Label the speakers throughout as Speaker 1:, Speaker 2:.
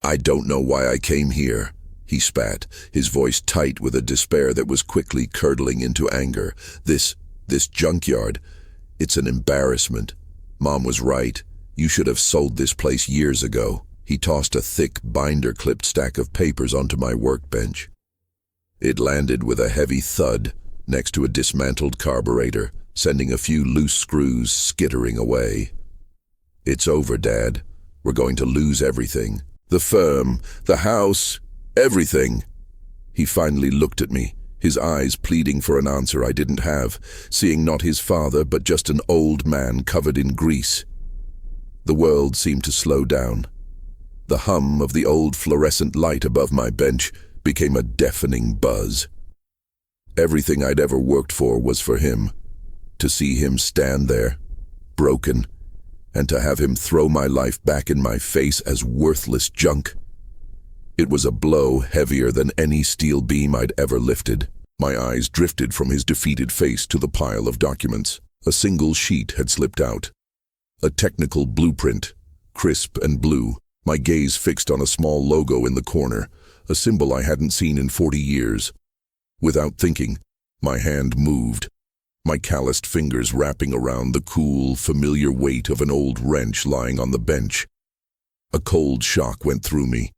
Speaker 1: I don't know why I came here, he spat, his voice tight with a despair that was quickly curdling into anger. This junkyard, it's an embarrassment. Mom was right. You should have sold this place years ago. He tossed a thick, binder-clipped stack of papers onto my workbench. It landed with a heavy thud next to a dismantled carburetor, sending a few loose screws skittering away. It's over, Dad. We're going to lose everything. The firm, the house, everything. He finally looked at me, his eyes pleading for an answer I didn't have, seeing not his father but just an old man covered in grease. The world seemed to slow down. The hum of the old fluorescent light above my bench became a deafening buzz. Everything I'd ever worked for was for him. To see him stand there, broken, and to have him throw my life back in my face as worthless junk. It was a blow heavier than any steel beam I'd ever lifted. My eyes drifted from his defeated face to the pile of documents. A single sheet had slipped out. A technical blueprint, crisp and blue, my gaze fixed on a small logo in the corner, a symbol I hadn't seen in 40 years. Without thinking, my hand moved, my calloused fingers wrapping around the cool, familiar weight of an old wrench lying on the bench. A cold shock went through me.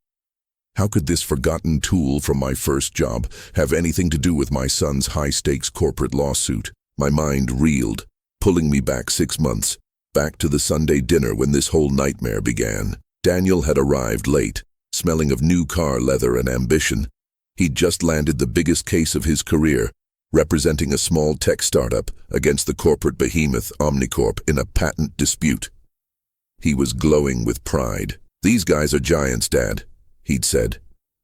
Speaker 1: How could this forgotten tool from my first job have anything to do with my son's high-stakes corporate lawsuit? My mind reeled, pulling me back 6 months, back to the Sunday dinner when this whole nightmare began. Daniel had arrived late, smelling of new car leather and ambition. He'd just landed the biggest case of his career, representing a small tech startup against the corporate behemoth Omnicorp in a patent dispute. He was glowing with pride. "These guys are giants, Dad," he'd said,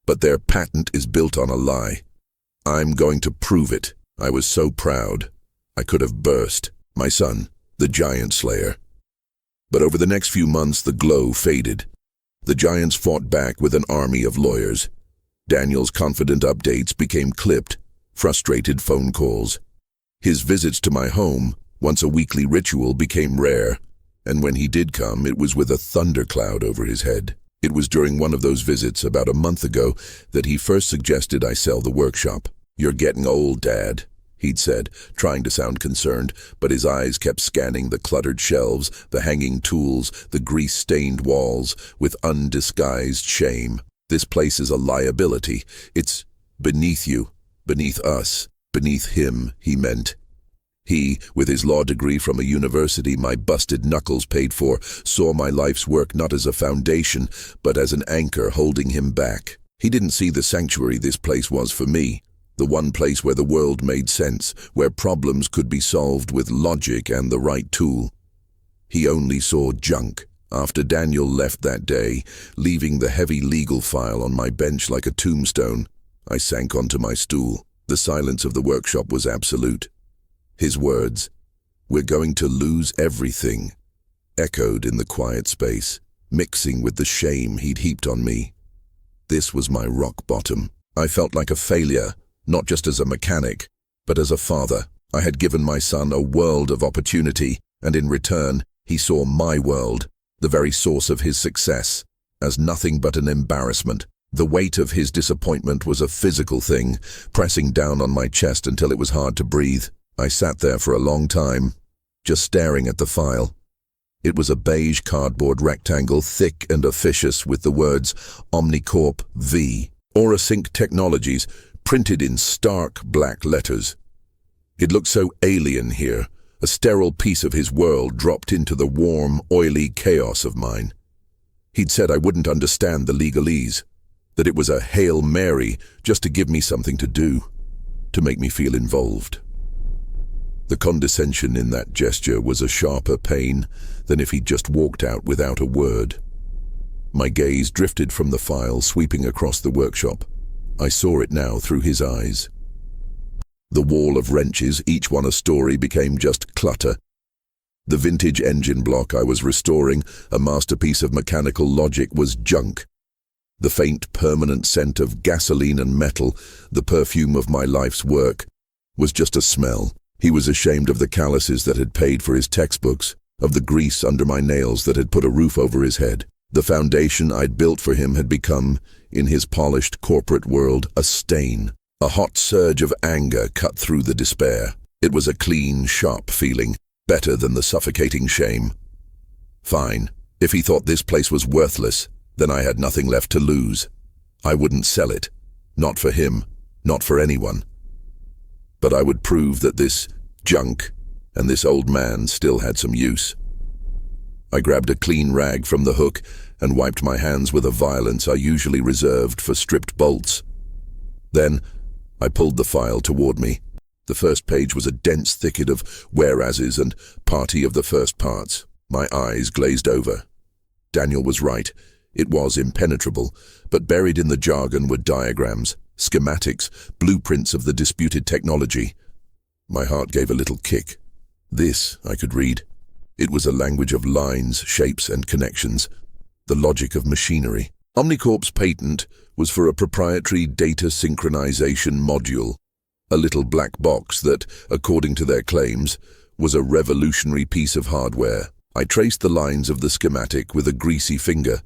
Speaker 1: "but their patent is built on a lie. I'm going to prove it." I was so proud. I could have burst. My son, the giant slayer. But over the next few months, the glow faded. The giants fought back with an army of lawyers. Daniel's confident updates became clipped, frustrated phone calls. His visits to my home, once a weekly ritual, became rare, and when he did come, it was with a thundercloud over his head. It was during one of those visits about a month ago that he first suggested I sell the workshop. "You're getting old, Dad," he'd said, trying to sound concerned, but his eyes kept scanning the cluttered shelves, the hanging tools, the grease-stained walls, with undisguised shame. "This place is a liability. It's beneath you, beneath us, beneath him," he meant. He, with his law degree from a university my busted knuckles paid for, saw my life's work not as a foundation, but as an anchor holding him back. He didn't see the sanctuary this place was for me. The one place where the world made sense, where problems could be solved with logic and the right tool. He only saw junk. After Daniel left that day, leaving the heavy legal file on my bench like a tombstone, I sank onto my stool. The silence of the workshop was absolute. His words, "We're going to lose everything," echoed in the quiet space, mixing with the shame he'd heaped on me. This was my rock bottom. I felt like a failure, not just as a mechanic, but as a father. I had given my son a world of opportunity, and in return, he saw my world, the very source of his success, as nothing but an embarrassment. The weight of his disappointment was a physical thing, pressing down on my chest until it was hard to breathe. I sat there for a long time, just staring at the file. It was a beige cardboard rectangle, thick and officious, with the words Omnicorp V, Aurasync Technologies, printed in stark black letters. It looked so alien here, a sterile piece of his world dropped into the warm, oily chaos of mine. He'd said I wouldn't understand the legalese, that it was a Hail Mary just to give me something to do, to make me feel involved. The condescension in that gesture was a sharper pain than if he'd just walked out without a word. My gaze drifted from the file, sweeping across the workshop. I saw it now through his eyes. The wall of wrenches, each one a story, became just clutter. The vintage engine block I was restoring, a masterpiece of mechanical logic, was junk. The faint, permanent scent of gasoline and metal, the perfume of my life's work, was just a smell. He was ashamed of the calluses that had paid for his textbooks, of the grease under my nails that had put a roof over his head. The foundation I'd built for him had become, in his polished corporate world, a stain. A hot surge of anger cut through the despair. It was a clean, sharp feeling, better than the suffocating shame. Fine. If he thought this place was worthless, then I had nothing left to lose. I wouldn't sell it. Not for him. Not for anyone. But I would prove that this junk and this old man still had some use. I grabbed a clean rag from the hook and wiped my hands with a violence I usually reserved for stripped bolts. Then, I pulled the file toward me. The first page was a dense thicket of whereases and party of the first parts. My eyes glazed over. Daniel was right. It was impenetrable, but buried in the jargon were diagrams, schematics, blueprints of the disputed technology. My heart gave a little kick. This, I could read. It was a language of lines, shapes, and connections. The logic of machinery. Omnicorp's patent was for a proprietary data synchronization module, a little black box that, according to their claims, was a revolutionary piece of hardware. I traced the lines of the schematic with a greasy finger.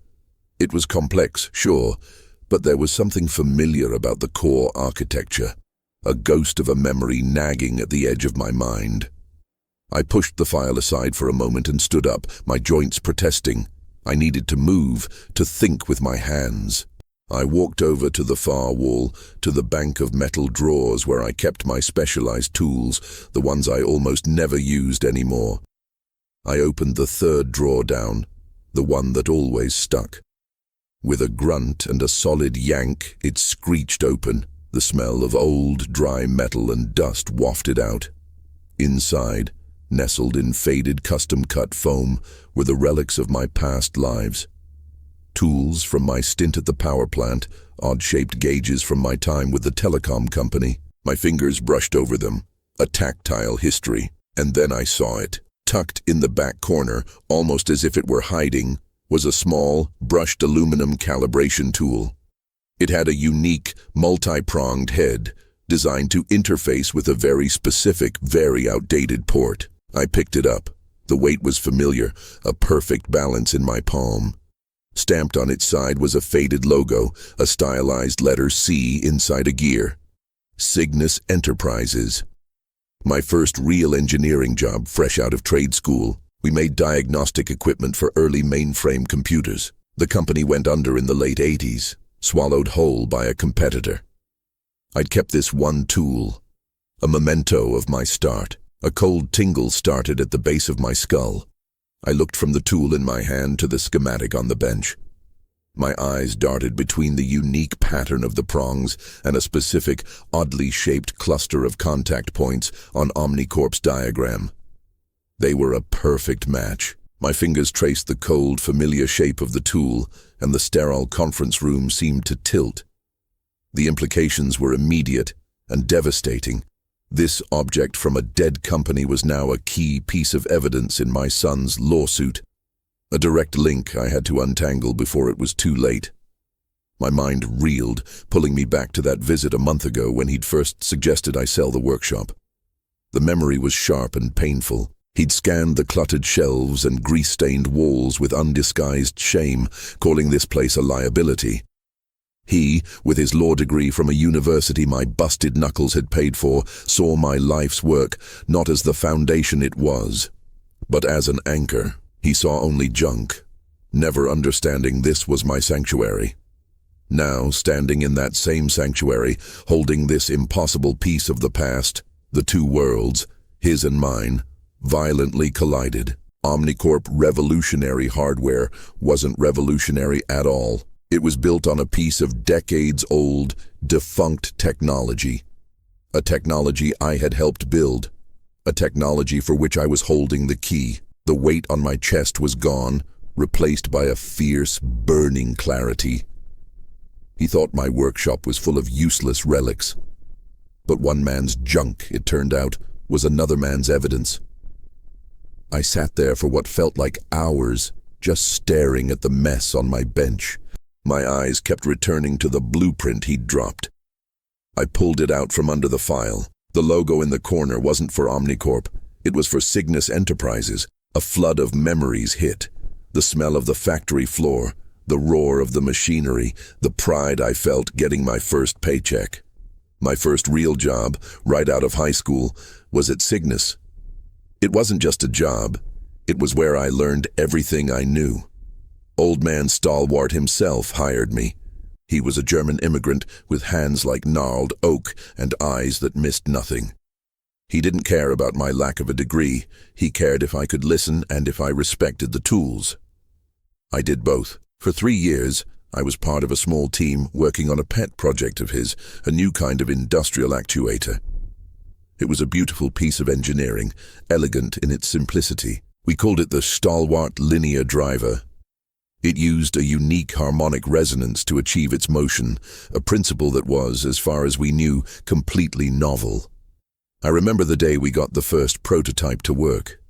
Speaker 1: It was complex, sure, but there was something familiar about the core architecture, a ghost of a memory nagging at the edge of my mind. I pushed the file aside for a moment and stood up, my joints protesting. I needed to move, to think with my hands. I walked over to the far wall, to the bank of metal drawers where I kept my specialized tools, the ones I almost never used anymore. I opened the third drawer down, the one that always stuck. With a grunt and a solid yank, it screeched open. The smell of old, dry metal and dust wafted out. Inside, nestled in faded custom-cut foam, were the relics of my past lives. Tools from my stint at the power plant, odd-shaped gauges from my time with the telecom company. My fingers brushed over them, a tactile history, and then I saw it. Tucked in the back corner, almost as if it were hiding, was a small, brushed aluminum calibration tool. It had a unique, multi-pronged head, designed to interface with a very specific, very outdated port. I picked it up. The weight was familiar, a perfect balance in my palm. Stamped on its side was a faded logo, a stylized letter C inside a gear. Cygnus Enterprises. My first real engineering job fresh out of trade school. We made diagnostic equipment for early mainframe computers. The company went under in the late 80s, swallowed whole by a competitor. I'd kept this one tool, a memento of my start. A cold tingle started at the base of my skull. I looked from the tool in my hand to the schematic on the bench. My eyes darted between the unique pattern of the prongs and a specific, oddly shaped cluster of contact points on Omnicorp's diagram. They were a perfect match. My fingers traced the cold, familiar shape of the tool, and the sterile conference room seemed to tilt. The implications were immediate and devastating. This object from a dead company was now a key piece of evidence in my son's lawsuit. A direct link I had to untangle before it was too late. My mind reeled, pulling me back to that visit a month ago when he'd first suggested I sell the workshop. The memory was sharp and painful. He'd scanned the cluttered shelves and grease-stained walls with undisguised shame, calling this place a liability. He, with his law degree from a university my busted knuckles had paid for, saw my life's work not as the foundation it was, but as an anchor. He saw only junk, never understanding this was my sanctuary. Now, standing in that same sanctuary, holding this impossible piece of the past, the two worlds, his and mine, violently collided. Omnicorp revolutionary hardware wasn't revolutionary at all. It was built on a piece of decades-old, defunct technology. A technology I had helped build. A technology for which I was holding the key. The weight on my chest was gone, replaced by a fierce, burning clarity. He thought my workshop was full of useless relics. But one man's junk, it turned out, was another man's evidence. I sat there for what felt like hours, just staring at the mess on my bench. My eyes kept returning to the blueprint he'd dropped. I pulled it out from under the file. The logo in the corner wasn't for Omnicorp. It was for Cygnus Enterprises. A flood of memories hit. The smell of the factory floor, the roar of the machinery, the pride I felt getting my first paycheck. My first real job, right out of high school, was at Cygnus. It wasn't just a job. It was where I learned everything I knew. Old man Stalwart himself hired me. He was a German immigrant with hands like gnarled oak and eyes that missed nothing. He didn't care about my lack of a degree. He cared if I could listen and if I respected the tools. I did both. For 3 years, I was part of a small team working on a pet project of his, a new kind of industrial actuator. It was a beautiful piece of engineering, elegant in its simplicity. We called it the Stalwart Linear Driver. It used a unique harmonic resonance to achieve its motion, a principle that was, as far as we knew, completely novel. I remember the day we got the first prototype to work.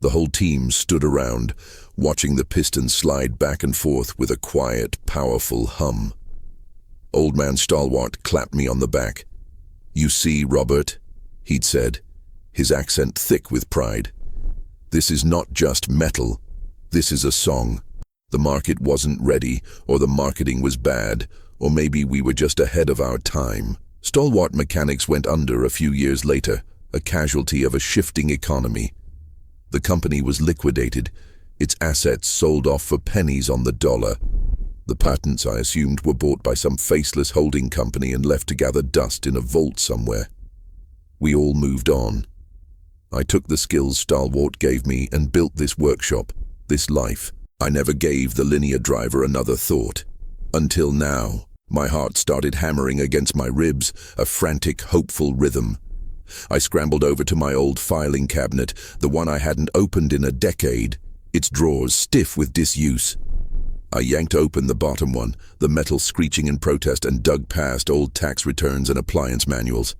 Speaker 1: The whole team stood around, watching the piston slide back and forth with a quiet, powerful hum. Old man Stalwart clapped me on the back. "You see, Robert," he'd said, his accent thick with pride. "This is not just metal. This is a song. The market wasn't ready, or the marketing was bad, or maybe we were just ahead of our time." Stalwart Mechanics went under a few years later, a casualty of a shifting economy. The company was liquidated, its assets sold off for pennies on the dollar. The patents, I assumed, were bought by some faceless holding company and left to gather dust in a vault somewhere. We all moved on. I took the skills Stalwart gave me and built this workshop, this life. I never gave the linear driver another thought. Until now. My heart started hammering against my ribs, a frantic, hopeful rhythm. I scrambled over to my old filing cabinet, the one I hadn't opened in a decade, its drawers stiff with disuse. I yanked open the bottom one, the metal screeching in protest, and dug past old tax returns and appliance manuals.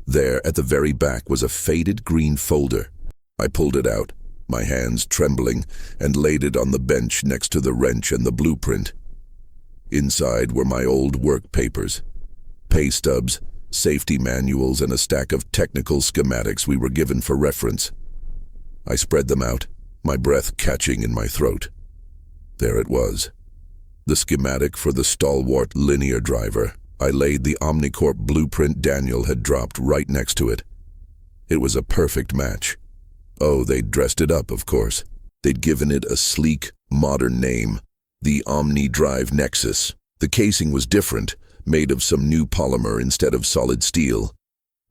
Speaker 1: There, at the very back, was a faded green folder. I pulled it out, my hands trembling, and laid it on the bench next to the wrench and the blueprint. Inside were my old work papers, pay stubs, safety manuals, and a stack of technical schematics we were given for reference. I spread them out, my breath catching in my throat. There it was, the schematic for the Stalwart Linear Driver. I laid the Omnicorp blueprint Daniel had dropped right next to it. It was a perfect match. Oh, they'd dressed it up, of course. They'd given it a sleek, modern name, the OmniDrive Nexus. The casing was different, made of some new polymer instead of solid steel.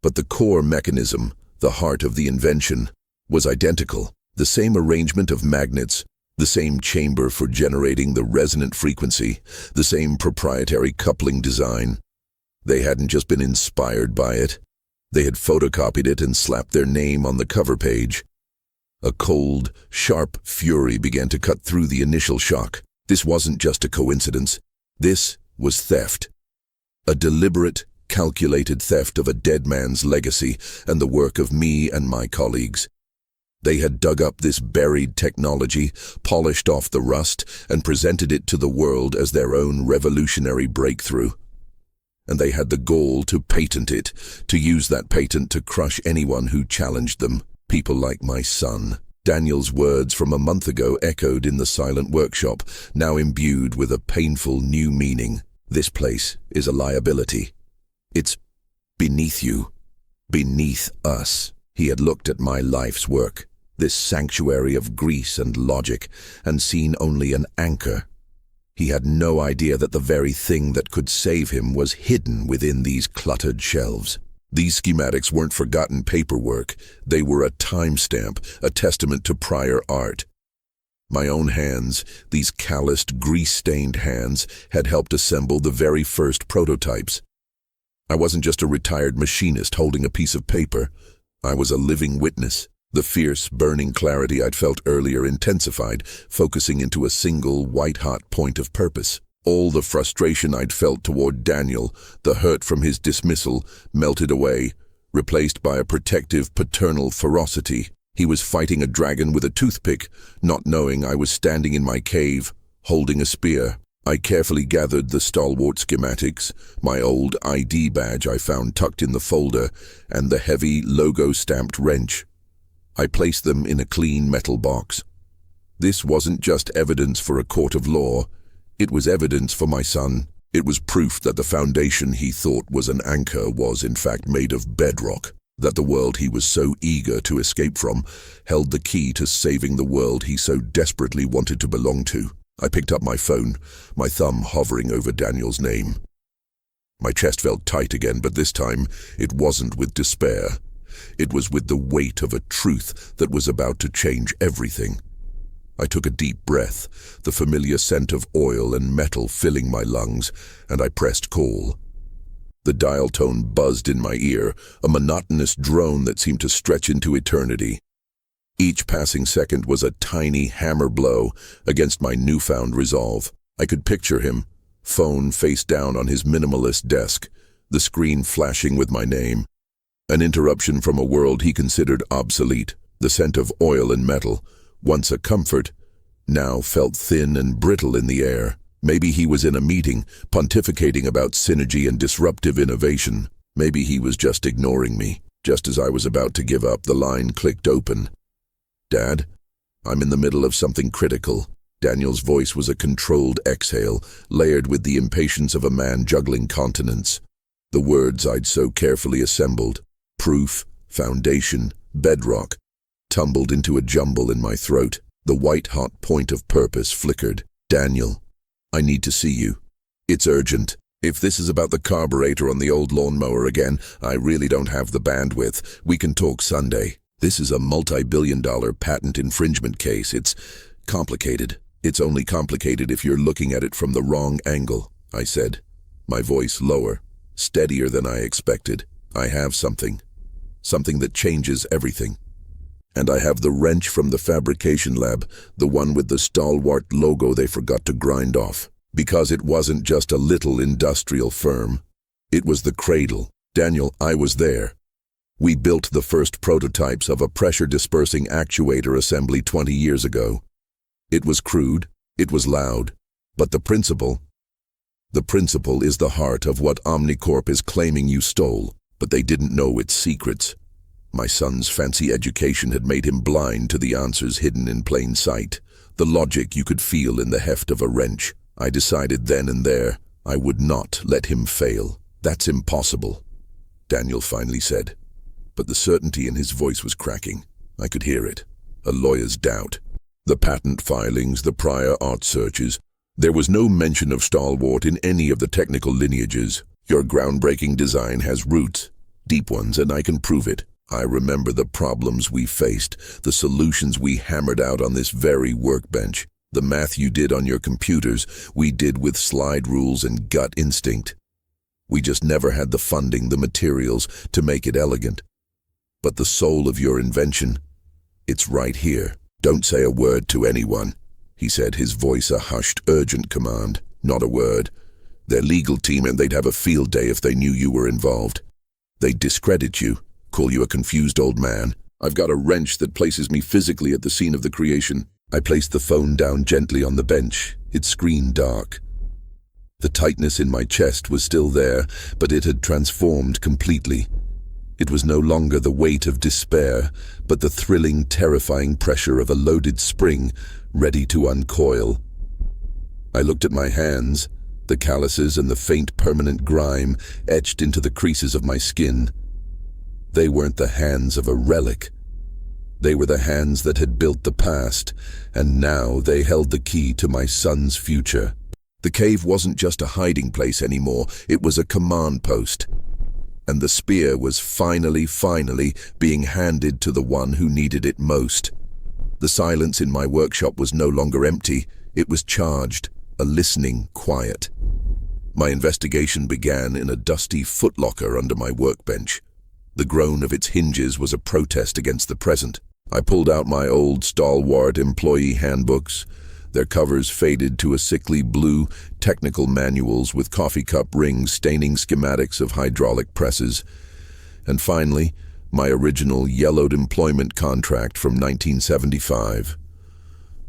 Speaker 1: But the core mechanism, the heart of the invention, was identical. The same arrangement of magnets, the same chamber for generating the resonant frequency, the same proprietary coupling design. They hadn't just been inspired by it. They had photocopied it and slapped their name on the cover page. A cold, sharp fury began to cut through the initial shock. This wasn't just a coincidence. This was theft. A deliberate, calculated theft of a dead man's legacy and the work of me and my colleagues. They had dug up this buried technology, polished off the rust, and presented it to the world as their own revolutionary breakthrough. And they had the gall to patent it, to use that patent to crush anyone who challenged them. People like my son. Daniel's words from a month ago echoed in the silent workshop, now imbued with a painful new meaning. This place is a liability. It's beneath you, beneath us. He had looked at my life's work, this sanctuary of grease and logic, and seen only an anchor. He had no idea that the very thing that could save him was hidden within these cluttered shelves. These schematics weren't forgotten paperwork. They were a timestamp, a testament to prior art. My own hands, these calloused, grease-stained hands, had helped assemble the very first prototypes. I wasn't just a retired machinist holding a piece of paper. I was a living witness. The fierce, burning clarity I'd felt earlier intensified, focusing into a single, white-hot point of purpose. All the frustration I'd felt toward Daniel, the hurt from his dismissal, melted away, replaced by a protective, paternal ferocity. He was fighting a dragon with a toothpick, not knowing I was standing in my cave, holding a spear. I carefully gathered the Stalwart schematics, my old ID badge I found tucked in the folder, and the heavy, logo-stamped wrench. I placed them in a clean metal box. This wasn't just evidence for a court of law. It was evidence for my son. It was proof that the foundation he thought was an anchor was in fact made of bedrock, that the world he was so eager to escape from held the key to saving the world he so desperately wanted to belong to. I picked up my phone, my thumb hovering over Daniel's name. My chest felt tight again, but this time it wasn't with despair. It was with the weight of a truth that was about to change everything. I took a deep breath, the familiar scent of oil and metal filling my lungs, and I pressed call. The dial tone buzzed in my ear, a monotonous drone that seemed to stretch into eternity. Each passing second was a tiny hammer blow against my newfound resolve. I could picture him, phone face down on his minimalist desk, the screen flashing with my name. An interruption from a world he considered obsolete. The scent of oil and metal, once a comfort, now felt thin and brittle in the air. Maybe he was in a meeting, pontificating about synergy and disruptive innovation. Maybe he was just ignoring me. Just as I was about to give up, the line clicked open. "Dad, I'm in the middle of something critical." Daniel's voice was a controlled exhale, layered with the impatience of a man juggling continents. The words I'd so carefully assembled, proof, foundation, bedrock, tumbled into a jumble in my throat. The white-hot point of purpose flickered. "Daniel, I need to see you. It's urgent. If this is about the carburetor on the old lawnmower again, I really don't have the bandwidth. We can talk Sunday. This is a multi-billion-dollar patent infringement case. It's complicated. It's only complicated if you're looking at it from the wrong angle," I said, my voice lower, steadier than I expected. "I have something that changes everything. And I have the wrench from the fabrication lab, the one with the stalwart logo they forgot to grind off. Because it wasn't just a little industrial firm. It was the cradle. Daniel, I was there. We built the first prototypes of a pressure-dispersing actuator assembly 20 years ago. It was crude, it was loud, but the principle is the heart of what Omnicorp is claiming you stole, but they didn't know its secrets. My son's fancy education had made him blind to the answers hidden in plain sight, the logic you could feel in the heft of a wrench. I decided then and there I would not let him fail. "That's impossible," Daniel finally said. But the certainty in his voice was cracking. I could hear it, a lawyer's doubt. The patent filings, the prior art searches. There was no mention of Stalwart in any of the technical lineages. "Your groundbreaking design has roots, deep ones, and I can prove it. I remember the problems we faced, the solutions we hammered out on this very workbench. The math you did on your computers, we did with slide rules and gut instinct. We just never had the funding, the materials, to make it elegant. But the soul of your invention, it's right here. Don't say a word to anyone," he said, his voice a hushed, urgent command. "Not a word. Their legal team, and they'd have a field day if they knew you were involved. They'd discredit you, call you a confused old man. I've got a wrench that places me physically at the scene of the creation." I placed the phone down gently on the bench, its screen dark. The tightness in my chest was still there, but it had transformed completely. It was no longer the weight of despair, but the thrilling, terrifying pressure of a loaded spring ready to uncoil. I looked at my hands, the calluses and the faint permanent grime etched into the creases of my skin. They weren't the hands of a relic. They were the hands that had built the past, and now they held the key to my son's future. The cave wasn't just a hiding place anymore, it was a command post. And the spear was finally being handed to the one who needed it most. The silence in my workshop was no longer empty, it was charged, a listening quiet. My investigation began in a dusty footlocker under my workbench. The groan of its hinges was a protest against the present. I pulled out my old Stalwart employee handbooks, their covers faded to a sickly blue, technical manuals with coffee cup rings staining schematics of hydraulic presses. And finally, my original yellowed employment contract from 1975.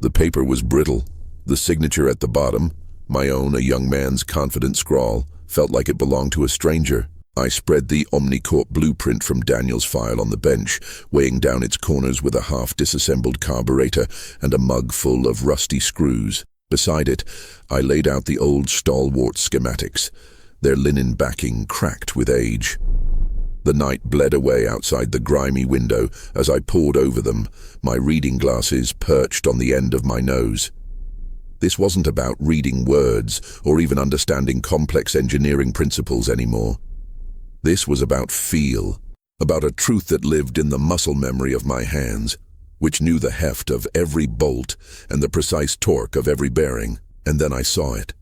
Speaker 1: The paper was brittle. The signature at the bottom, my own, a young man's confident scrawl, felt like it belonged to a stranger. I spread the Omnicorp blueprint from Daniel's file on the bench, weighing down its corners with a half-disassembled carburetor and a mug full of rusty screws. Beside it, I laid out the old stalwart schematics, their linen backing cracked with age. The night bled away outside the grimy window as I pored over them, my reading glasses perched on the end of my nose. This wasn't about reading words or even understanding complex engineering principles anymore. This was about feel, about a truth that lived in the muscle memory of my hands, which knew the heft of every bolt and the precise torque of every bearing, and then I saw it.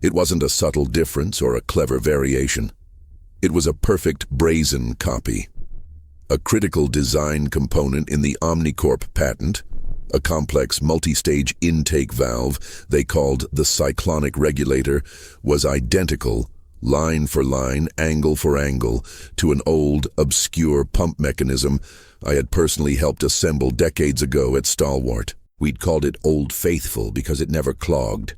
Speaker 1: It wasn't a subtle difference or a clever variation. It was a perfect brazen copy. A critical design component in the Omnicorp patent, a complex multi-stage intake valve they called the cyclonic regulator, was identical, line for line, angle for angle, to an old, obscure pump mechanism I had personally helped assemble decades ago at Stalwart. We'd called it Old Faithful because it never clogged,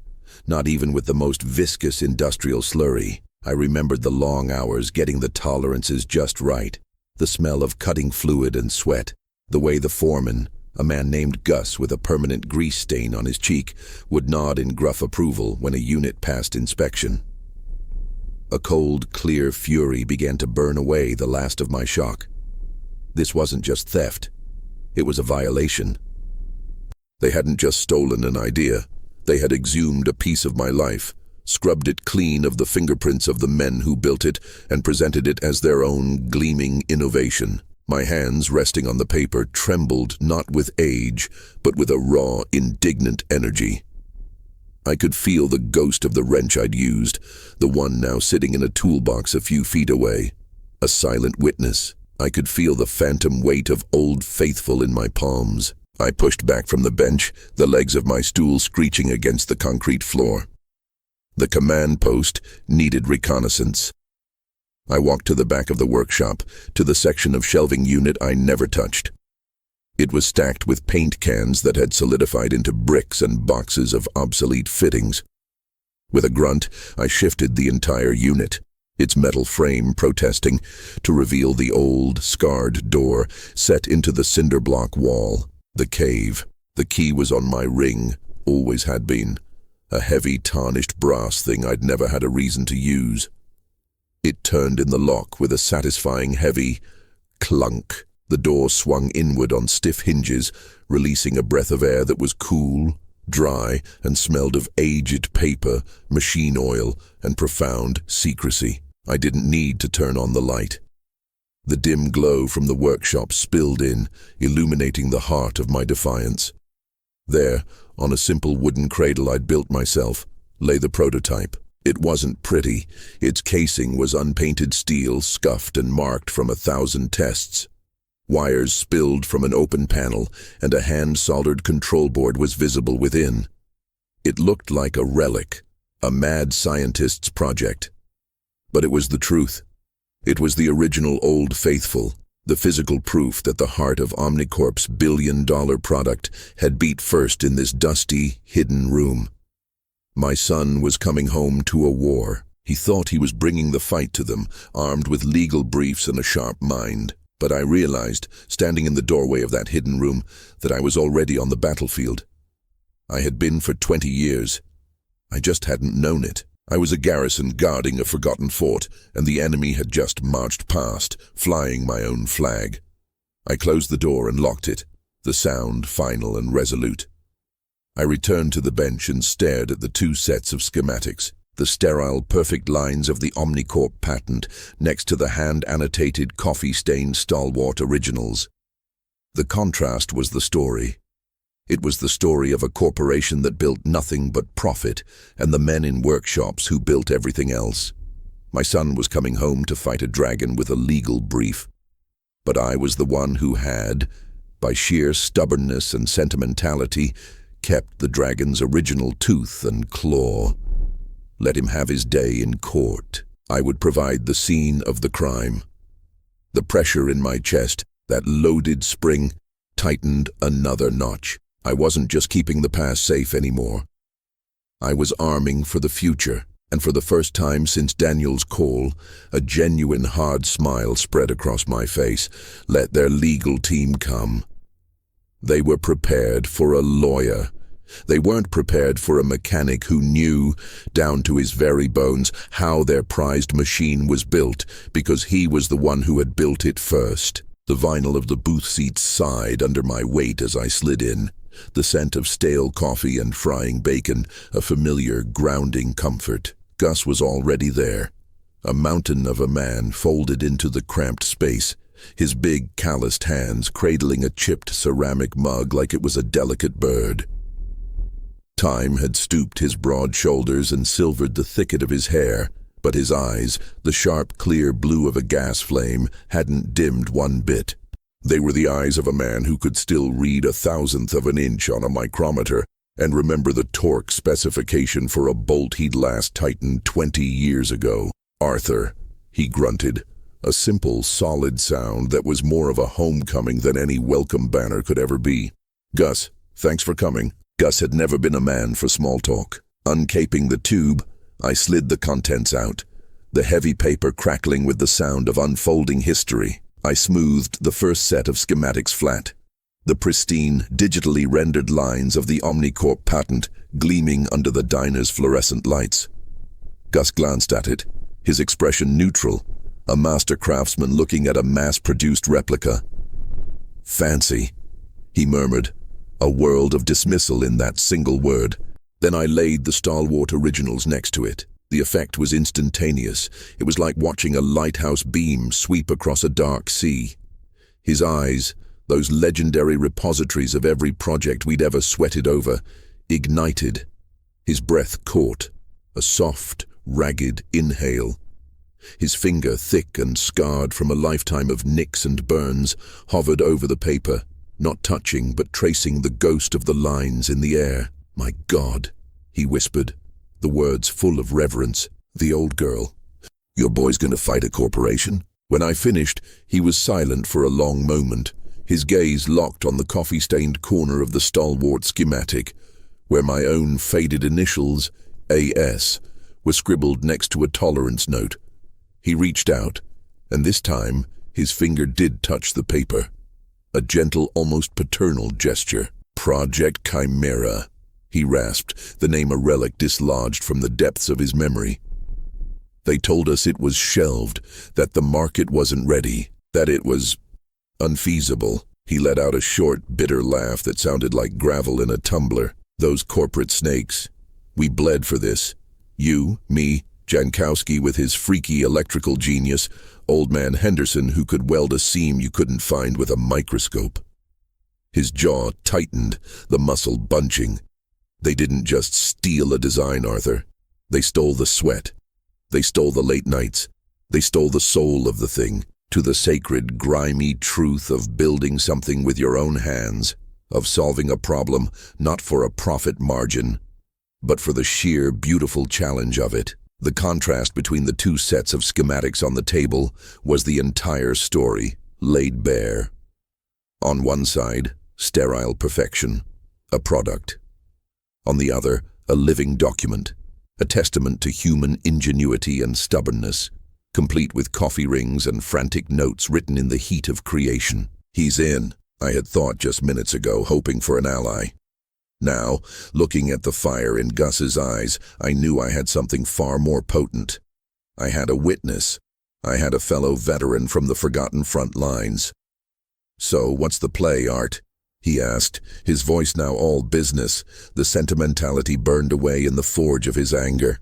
Speaker 1: not even with the most viscous industrial slurry. I remembered the long hours getting the tolerances just right, the smell of cutting fluid and sweat, the way the foreman, a man named Gus with a permanent grease stain on his cheek, would nod in gruff approval when a unit passed inspection. A cold, clear fury began to burn away the last of my shock. This wasn't just theft. It was a violation. They hadn't just stolen an idea. They had exhumed a piece of my life, scrubbed it clean of the fingerprints of the men who built it, and presented it as their own gleaming innovation. My hands, resting on the paper, trembled not with age, but with a raw, indignant energy. I could feel the ghost of the wrench I'd used, the one now sitting in a toolbox a few feet away. A silent witness. I could feel the phantom weight of Old Faithful in my palms. I pushed back from the bench, the legs of my stool screeching against the concrete floor. The command post needed reconnaissance. I walked to the back of the workshop, to the section of shelving unit I never touched. It was stacked with paint cans that had solidified into bricks and boxes of obsolete fittings. With a grunt, I shifted the entire unit, its metal frame protesting, to reveal the old, scarred door set into the cinder block wall. The cave. The key was on my ring, always had been. A heavy, tarnished brass thing I'd never had a reason to use. It turned in the lock with a satisfying heavy clunk. The door swung inward on stiff hinges, releasing a breath of air that was cool, dry, and smelled of aged paper, machine oil, and profound secrecy. I didn't need to turn on the light. The dim glow from the workshop spilled in, illuminating the heart of my defiance. There, on a simple wooden cradle I'd built myself, lay the prototype. It wasn't pretty. Its casing was unpainted steel, scuffed and marked from 1,000 tests. Wires spilled from an open panel, and a hand-soldered control board was visible within. It looked like a relic, a mad scientist's project. But it was the truth. It was the original Old Faithful, the physical proof that the heart of Omnicorp's billion-dollar product had beat first in this dusty, hidden room. My son was coming home to a war. He thought he was bringing the fight to them, armed with legal briefs and a sharp mind. But I realized, standing in the doorway of that hidden room, that I was already on the battlefield. I had been for 20 years. I just hadn't known it. I was a garrison guarding a forgotten fort, and the enemy had just marched past, flying my own flag. I closed the door and locked it, the sound final and resolute. I returned to the bench and stared at the 2 sets of schematics, the sterile, perfect lines of the Omnicorp patent next to the hand-annotated, coffee-stained Stalwart originals. The contrast was the story. It was the story of a corporation that built nothing but profit, and the men in workshops who built everything else. My son was coming home to fight a dragon with a legal brief. But I was the one who had, by sheer stubbornness and sentimentality, kept the dragon's original tooth and claw. Let him have his day in court. I would provide the scene of the crime. The pressure in my chest, that loaded spring, tightened another notch. I wasn't just keeping the past safe anymore. I was arming for the future. And for the first time since Daniel's call, a genuine hard smile spread across my face. Let their legal team come. They were prepared for a lawyer. They weren't prepared for a mechanic who knew, down to his very bones, how their prized machine was built, because he was the one who had built it first. The vinyl of the booth seats sighed under my weight as I slid in. The scent of stale coffee and frying bacon, a familiar, grounding comfort. Gus was already there, a mountain of a man folded into the cramped space, his big, calloused hands cradling a chipped ceramic mug like it was a delicate bird. Time had stooped his broad shoulders and silvered the thicket of his hair, but his eyes, the sharp, clear blue of a gas flame, hadn't dimmed one bit. They were the eyes of a man who could still read 1/1000th of an inch on a micrometer and remember the torque specification for a bolt he'd last tightened 20 years ago. "Arthur," he grunted, a simple, solid sound that was more of a homecoming than any welcome banner could ever be. "Gus, thanks for coming." Gus had never been a man for small talk. Uncaping the tube, I slid the contents out, the heavy paper crackling with the sound of unfolding history. I smoothed the first set of schematics flat, the pristine, digitally rendered lines of the Omnicorp patent gleaming under the diner's fluorescent lights. Gus glanced at it, his expression neutral, a master craftsman looking at a mass-produced replica. "Fancy," he murmured, a world of dismissal in that single word. Then I laid the stalwart originals next to it. The effect was instantaneous. It was like watching a lighthouse beam sweep across a dark sea. His eyes, those legendary repositories of every project we'd ever sweated over, ignited. His breath caught, a soft, ragged inhale. His finger, thick and scarred from a lifetime of nicks and burns, hovered over the paper, not touching but tracing the ghost of the lines in the air. "My God," he whispered, the words full of reverence. "The old girl. Your boy's gonna fight a corporation?" When I finished, he was silent for a long moment, his gaze locked on the coffee-stained corner of the stalwart schematic, where my own faded initials, AS, were scribbled next to a tolerance note. He reached out, and this time his finger did touch the paper. A gentle, almost paternal gesture. "Project Chimera," he rasped, the name a relic dislodged from the depths of his memory. "They told us it was shelved, that the market wasn't ready, that it was unfeasible." He let out a short, bitter laugh that sounded like gravel in a tumbler. "Those corporate snakes. We bled for this. You, me, Jankowski with his freaky electrical genius, old man Henderson who could weld a seam you couldn't find with a microscope." His jaw tightened, the muscle bunching. "They didn't just steal a design, Arthur. They stole the sweat. They stole the late nights. They stole the soul of the thing, to the sacred, grimy truth of building something with your own hands, of solving a problem not for a profit margin, but for the sheer, beautiful challenge of it." The contrast between the two sets of schematics on the table was the entire story, laid bare. On one side, sterile perfection, a product. On the other, a living document, a testament to human ingenuity and stubbornness, complete with coffee rings and frantic notes written in the heat of creation. "He's in," I had thought just minutes ago, hoping for an ally. Now, looking at the fire in Gus's eyes, I knew I had something far more potent. I had a witness. I had a fellow veteran from the forgotten front lines. "So, what's the play, Art?" he asked, his voice now all business, the sentimentality burned away in the forge of his anger.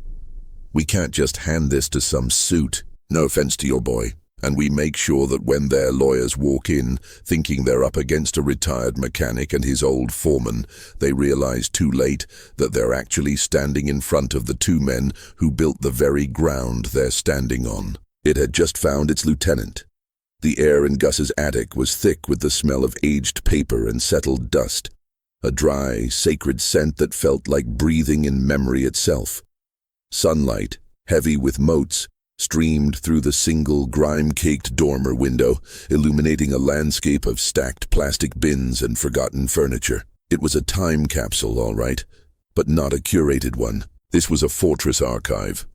Speaker 1: "We can't just hand this to some suit, no offense to your boy, and we make sure that when their lawyers walk in, thinking they're up against a retired mechanic and his old foreman, they realize too late that they're actually standing in front of the two men who built the very ground they're standing on." It had just found its lieutenant. The air in Gus's attic was thick with the smell of aged paper and settled dust, a dry, sacred scent that felt like breathing in memory itself. Sunlight, heavy with motes, streamed through the single grime-caked dormer window, illuminating a landscape of stacked plastic bins and forgotten furniture. It was a time capsule, all right, but not a curated one. This was a fortress archive,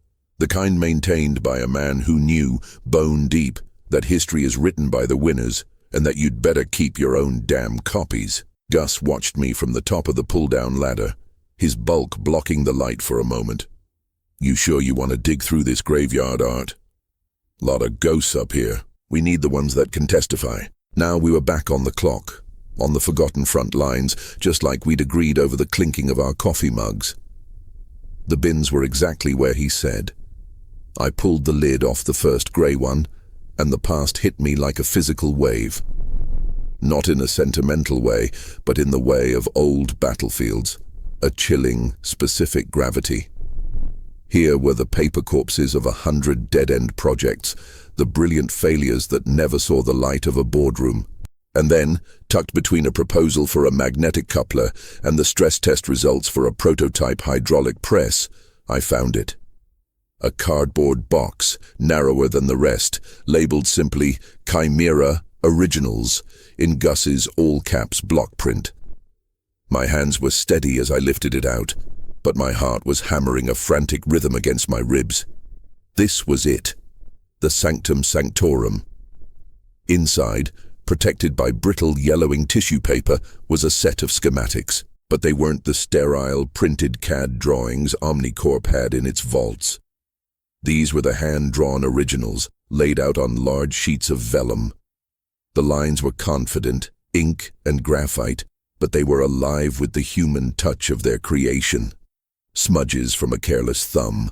Speaker 1: The kind maintained by a man who knew, bone deep, that history is written by the winners and that you'd better keep your own damn copies. Gus watched me from the top of the pull-down ladder, his bulk blocking the light for a moment. "You sure you want to dig through this graveyard, Art? Lot of ghosts up here. We need the ones that can testify." Now we were back on the clock, on the forgotten front lines, just like we'd agreed over the clinking of our coffee mugs. The bins were exactly where he said. I pulled the lid off the first grey one, and the past hit me like a physical wave. Not in a sentimental way, but in the way of old battlefields, a chilling, specific gravity. Here were the paper corpses of 100 dead-end projects, the brilliant failures that never saw the light of a boardroom. And then, tucked between a proposal for a magnetic coupler and the stress test results for a prototype hydraulic press, I found it. A cardboard box, narrower than the rest, labeled simply Chimera Originals, in Gus's all-caps block print. My hands were steady as I lifted it out, but my heart was hammering a frantic rhythm against my ribs. This was it, the Sanctum Sanctorum. Inside, protected by brittle yellowing tissue paper, was a set of schematics, but they weren't the sterile, printed CAD drawings Omnicorp had in its vaults. These were the hand-drawn originals, laid out on large sheets of vellum. The lines were confident, ink and graphite, but they were alive with the human touch of their creation. Smudges from a careless thumb.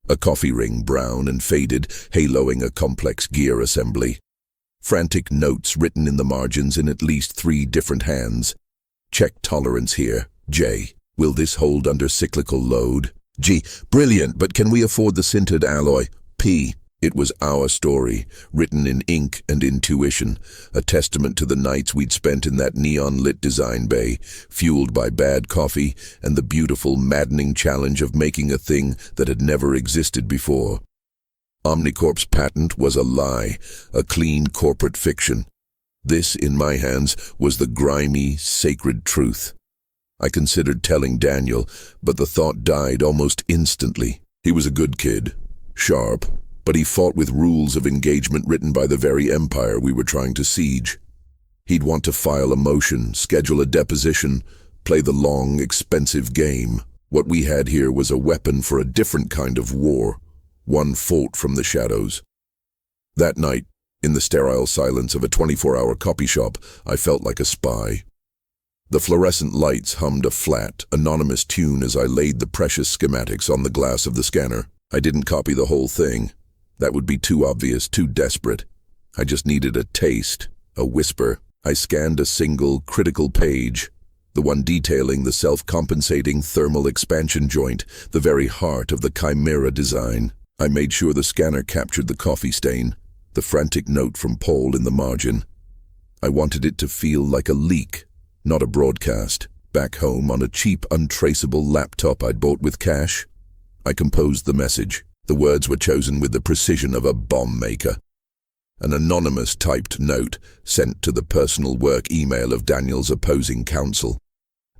Speaker 1: A coffee ring, brown and faded, haloing a complex gear assembly. Frantic notes written in the margins in at least 3 different hands. Check tolerance here, J. Will this hold under cyclical load? G. Brilliant, but can we afford the sintered alloy? P. It was our story, written in ink and intuition, a testament to the nights we'd spent in that neon-lit design bay, fueled by bad coffee and the beautiful, maddening challenge of making a thing that had never existed before. Omnicorp's patent was a lie, a clean corporate fiction. This, in my hands, was the grimy, sacred truth. I considered telling Daniel, but the thought died almost instantly. He was a good kid, sharp, but he fought with rules of engagement written by the very empire we were trying to siege. He'd want to file a motion, schedule a deposition, play the long, expensive game. What we had here was a weapon for a different kind of war, one fought from the shadows. That night, in the sterile silence of a 24-hour copy shop, I felt like a spy. The fluorescent lights hummed a flat, anonymous tune as I laid the precious schematics on the glass of the scanner. I didn't copy the whole thing. That would be too obvious, too desperate. I just needed a taste, a whisper. I scanned a single, critical page, the one detailing the self-compensating thermal expansion joint, the very heart of the Chimera design. I made sure the scanner captured the coffee stain, the frantic note from Paul in the margin. I wanted it to feel like a leak, not a broadcast. Back home on a cheap, untraceable laptop I'd bought with cash, I composed the message. The words were chosen with the precision of a bomb maker. An anonymous typed note sent to the personal work email of Daniel's opposing counsel,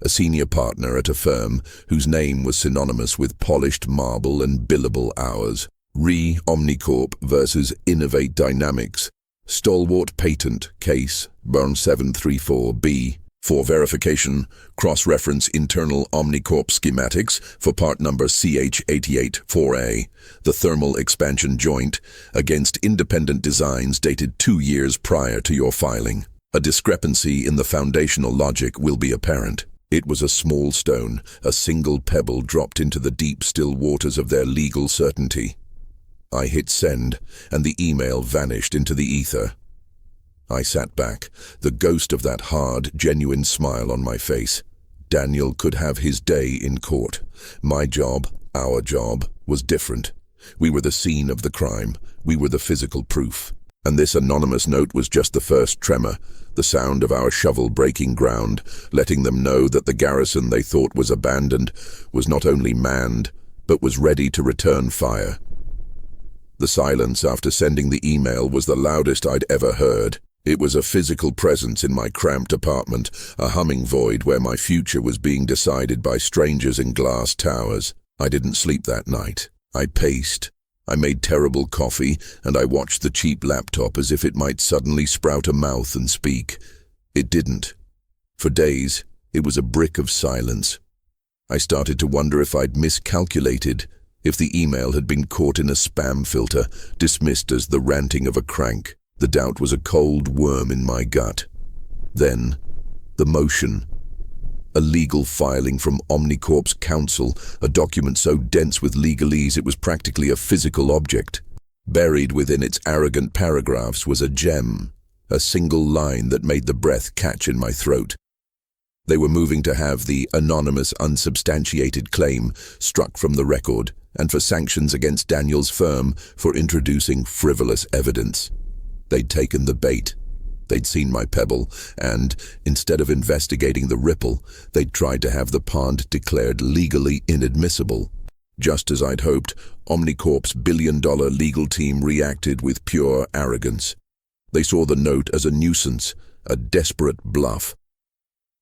Speaker 1: a senior partner at a firm whose name was synonymous with polished marble and billable hours. Omnicorp versus Innovate Dynamics. Stalwart patent case, Burn 734B. For verification, cross-reference internal Omnicorp schematics for part number CH884A, the thermal expansion joint, against independent designs dated 2 years prior to your filing. A discrepancy in the foundational logic will be apparent. It was a small stone, a single pebble dropped into the deep, still waters of their legal certainty. I hit send, and the email vanished into the ether. I sat back, the ghost of that hard, genuine smile on my face. Daniel could have his day in court. My job, our job, was different. We were the scene of the crime. We were the physical proof. And this anonymous note was just the first tremor, the sound of our shovel breaking ground, letting them know that the garrison they thought was abandoned was not only manned, but was ready to return fire. The silence after sending the email was the loudest I'd ever heard. It was a physical presence in my cramped apartment, a humming void where my future was being decided by strangers in glass towers. I didn't sleep that night. I paced, I made terrible coffee, and I watched the cheap laptop as if it might suddenly sprout a mouth and speak. It didn't. For days, it was a brick of silence. I started to wonder if I'd miscalculated, if the email had been caught in a spam filter, dismissed as the ranting of a crank. The doubt was a cold worm in my gut. Then, the motion. A legal filing from Omnicorp's counsel, a document so dense with legalese it was practically a physical object. Buried within its arrogant paragraphs was a gem, a single line that made the breath catch in my throat. They were moving to have the anonymous, unsubstantiated claim struck from the record, and for sanctions against Daniel's firm for introducing frivolous evidence. They'd taken the bait. They'd seen my pebble, and, instead of investigating the ripple, they'd tried to have the pond declared legally inadmissible. Just as I'd hoped, Omnicorp's billion-dollar legal team reacted with pure arrogance. They saw the note as a nuisance, a desperate bluff.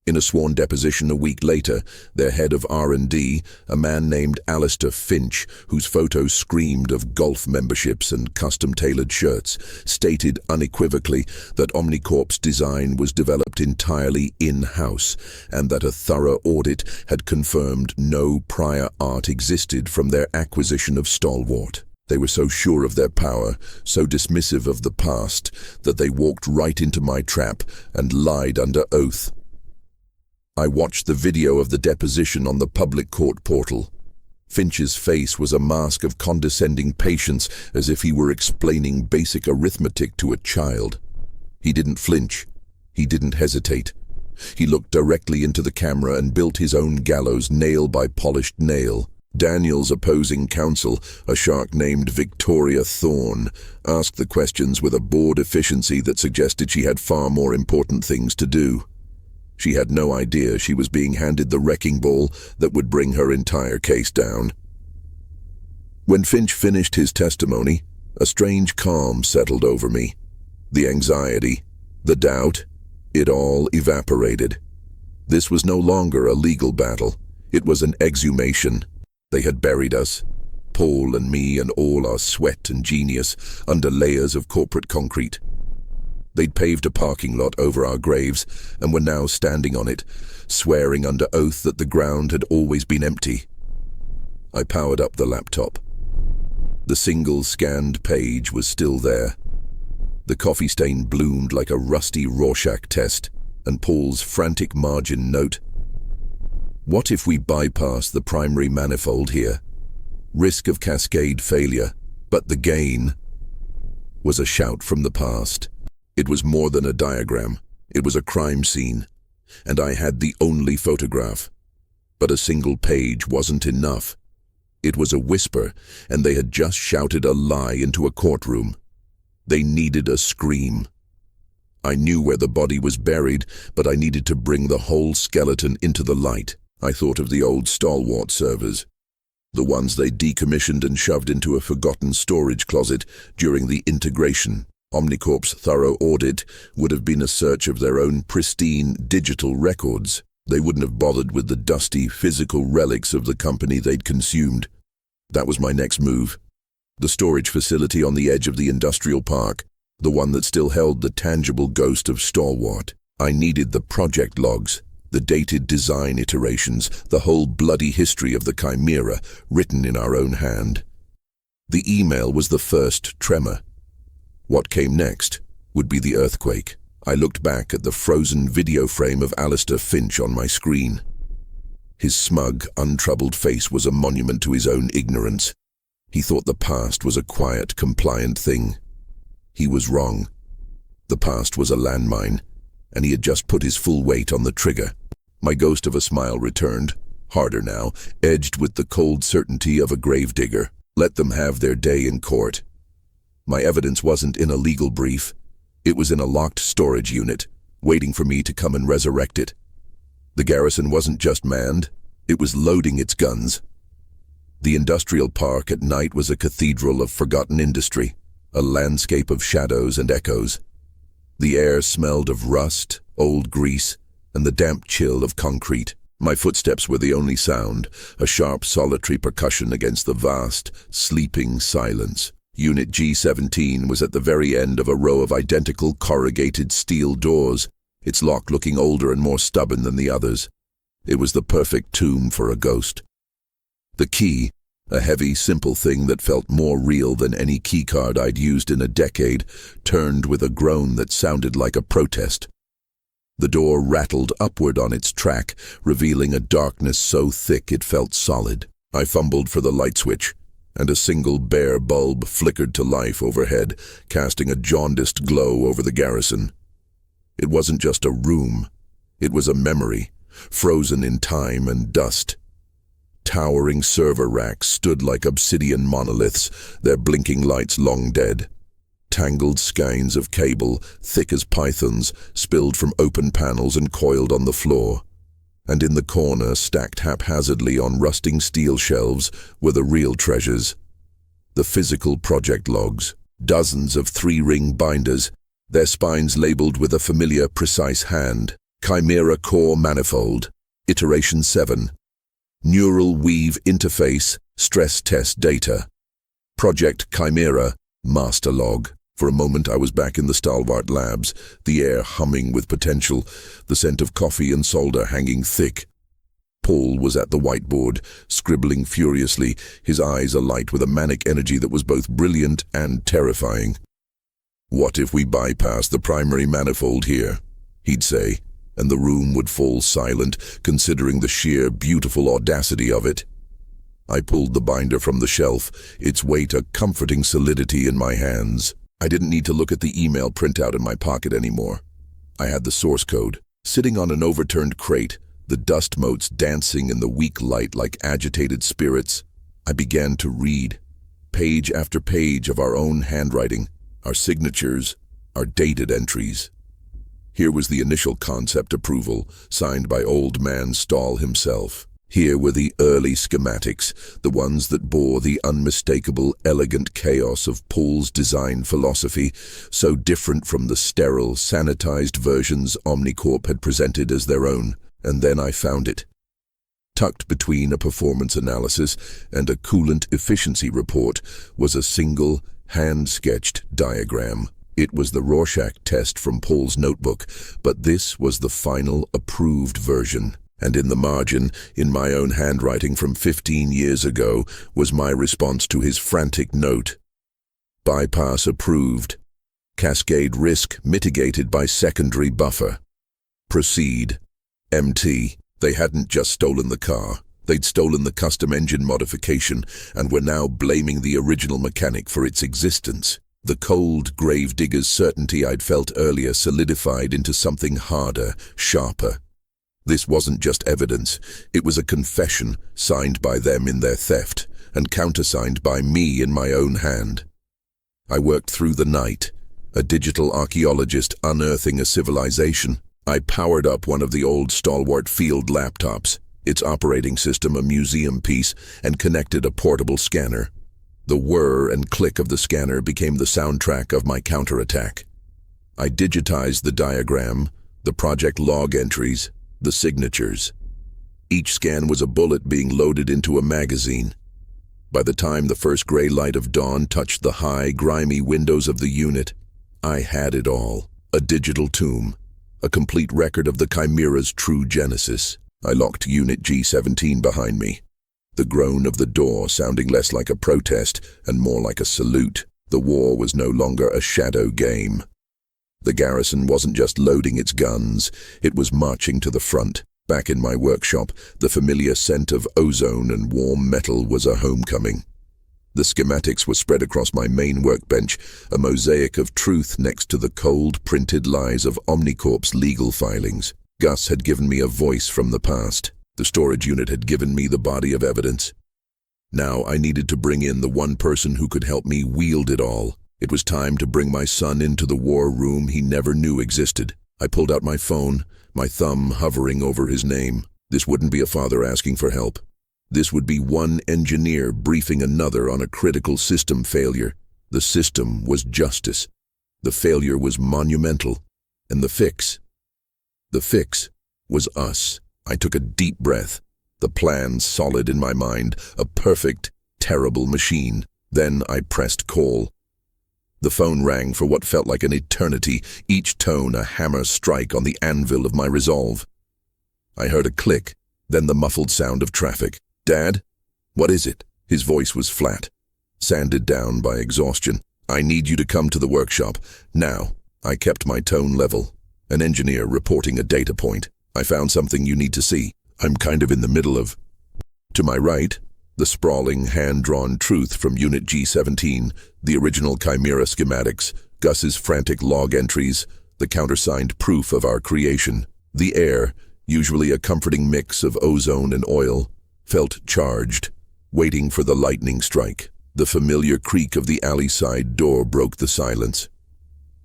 Speaker 1: In a sworn deposition a week later, their head of R&D, a man named Alistair Finch, whose photos screamed of golf memberships and custom-tailored shirts, stated unequivocally that Omnicorp's design was developed entirely in-house and that a thorough audit had confirmed no prior art existed from their acquisition of Stalwart. They were so sure of their power, so dismissive of the past, that they walked right into my trap and lied under oath. I watched the video of the deposition on the public court portal. Finch's face was a mask of condescending patience, as if he were explaining basic arithmetic to a child. He didn't flinch. He didn't hesitate. He looked directly into the camera and built his own gallows nail by polished nail. Daniel's opposing counsel, a shark named Victoria Thorne, asked the questions with a bored efficiency that suggested she had far more important things to do. She had no idea she was being handed the wrecking ball that would bring her entire case down. When Finch finished his testimony, a strange calm settled over me. The anxiety, the doubt, it all evaporated. This was no longer a legal battle. It was an exhumation. They had buried us, Paul and me and all our sweat and genius, under layers of corporate concrete. They'd paved a parking lot over our graves and were now standing on it, swearing under oath that the ground had always been empty. I powered up the laptop. The single scanned page was still there. The coffee stain bloomed like a rusty Rorschach test, and Paul's frantic margin note: "What if we bypass the primary manifold here? Risk of cascade failure, but the gain," was a shout from the past. It was more than a diagram. It was a crime scene, and I had the only photograph. But a single page wasn't enough. It was a whisper, and they had just shouted a lie into a courtroom. They needed a scream. I knew where the body was buried, but I needed to bring the whole skeleton into the light. I thought of the old Stalwart servers, the ones they decommissioned and shoved into a forgotten storage closet during the integration. Omnicorp's thorough audit would have been a search of their own pristine digital records. They wouldn't have bothered with the dusty physical relics of the company they'd consumed. That was my next move. The storage facility on the edge of the industrial park, the one that still held the tangible ghost of Stalwart. I needed the project logs, the dated design iterations, the whole bloody history of the Chimera, written in our own hand. The email was the first tremor. What came next would be the earthquake. I looked back at the frozen video frame of Alistair Finch on my screen. His smug, untroubled face was a monument to his own ignorance. He thought the past was a quiet, compliant thing. He was wrong. The past was a landmine, and he had just put his full weight on the trigger. My ghost of a smile returned, harder now, edged with the cold certainty of a gravedigger. Let them have their day in court. My evidence wasn't in a legal brief. It was in a locked storage unit, waiting for me to come and resurrect it. The garrison wasn't just manned, it was loading its guns. The industrial park at night was a cathedral of forgotten industry, a landscape of shadows and echoes. The air smelled of rust, old grease, and the damp chill of concrete. My footsteps were the only sound, a sharp, solitary percussion against the vast, sleeping silence. Unit G17 was at the very end of a row of identical corrugated steel doors, its lock looking older and more stubborn than the others. It was the perfect tomb for a ghost. The key, a heavy, simple thing that felt more real than any keycard I'd used in a decade, turned with a groan that sounded like a protest. The door rattled upward on its track, revealing a darkness so thick it felt solid. I fumbled for the light switch, and a single bare bulb flickered to life overhead, casting a jaundiced glow over the garrison. It wasn't just a room. It was a memory, frozen in time and dust. Towering server racks stood like obsidian monoliths, their blinking lights long dead. Tangled skeins of cable, thick as pythons, spilled from open panels and coiled on the floor. And in the corner, stacked haphazardly on rusting steel shelves, were the real treasures. The physical project logs, dozens of 3-ring binders, their spines labeled with a familiar, precise hand. Chimera Core Manifold, Iteration 7. Neural Weave Interface, Stress Test Data. Project Chimera, Master Log. For a moment I was back in the Stalwart labs, the air humming with potential, the scent of coffee and solder hanging thick. Paul was at the whiteboard, scribbling furiously, his eyes alight with a manic energy that was both brilliant and terrifying. "What if we bypass the primary manifold here?" he'd say, and the room would fall silent, considering the sheer, beautiful audacity of it. I pulled the binder from the shelf, its weight a comforting solidity in my hands. I didn't need to look at the email printout in my pocket anymore. I had the source code, sitting on an overturned crate, the dust motes dancing in the weak light like agitated spirits. I began to read, page after page of our own handwriting, our signatures, our dated entries. Here was the initial concept approval, signed by Old Man Stahl himself. Here were the early schematics, the ones that bore the unmistakable, elegant chaos of Paul's design philosophy, so different from the sterile, sanitized versions Omnicorp had presented as their own. And then I found it. Tucked between a performance analysis and a coolant efficiency report was a single, hand-sketched diagram. It was the Rorschach test from Paul's notebook, but this was the final, approved version. And in the margin, in my own handwriting from 15 years ago, was my response to his frantic note. Bypass approved. Cascade risk mitigated by secondary buffer. Proceed. MT. They hadn't just stolen the car. They'd stolen the custom engine modification and were now blaming the original mechanic for its existence. The cold, gravedigger's certainty I'd felt earlier solidified into something harder, sharper. This wasn't just evidence, it was a confession signed by them in their theft and countersigned by me in my own hand. I worked through the night, a digital archaeologist unearthing a civilization. I powered up one of the old Stalwart field laptops, its operating system a museum piece, and connected a portable scanner. The whir and click of the scanner became the soundtrack of my counterattack. I digitized the diagram, the project log entries, the signatures. Each scan was a bullet being loaded into a magazine. By the time the first gray light of dawn touched the high, grimy windows of the unit, I had it all. A digital tomb, a complete record of the Chimera's true genesis. I locked Unit G17 behind me, the groan of the door sounding less like a protest and more like a salute. The war was no longer a shadow game. The garrison wasn't just loading its guns, it was marching to the front. Back in my workshop, the familiar scent of ozone and warm metal was a homecoming. The schematics were spread across my main workbench, a mosaic of truth next to the cold, printed lies of Omnicorp's legal filings. Gus had given me a voice from the past. The storage unit had given me the body of evidence. Now I needed to bring in the one person who could help me wield it all. It was time to bring my son into the war room he never knew existed. I pulled out my phone, my thumb hovering over his name. This wouldn't be a father asking for help. This would be one engineer briefing another on a critical system failure. The system was justice. The failure was monumental. And the fix was us. I took a deep breath, the plan solid in my mind, a perfect, terrible machine. Then I pressed call. The phone rang for what felt like an eternity, each tone a hammer strike on the anvil of my resolve. I heard a click, then the muffled sound of traffic. "Dad? What is it?" His voice was flat, sanded down by exhaustion. "I need you to come to the workshop, now." I kept my tone level. An engineer reporting a data point. "I found something you need to see. I'm kind of in the middle of..." To my right, the sprawling, hand-drawn truth from Unit G17, the original Chimera schematics, Gus's frantic log entries, the countersigned proof of our creation. The air, usually a comforting mix of ozone and oil, felt charged, waiting for the lightning strike. The familiar creak of the alley-side door broke the silence.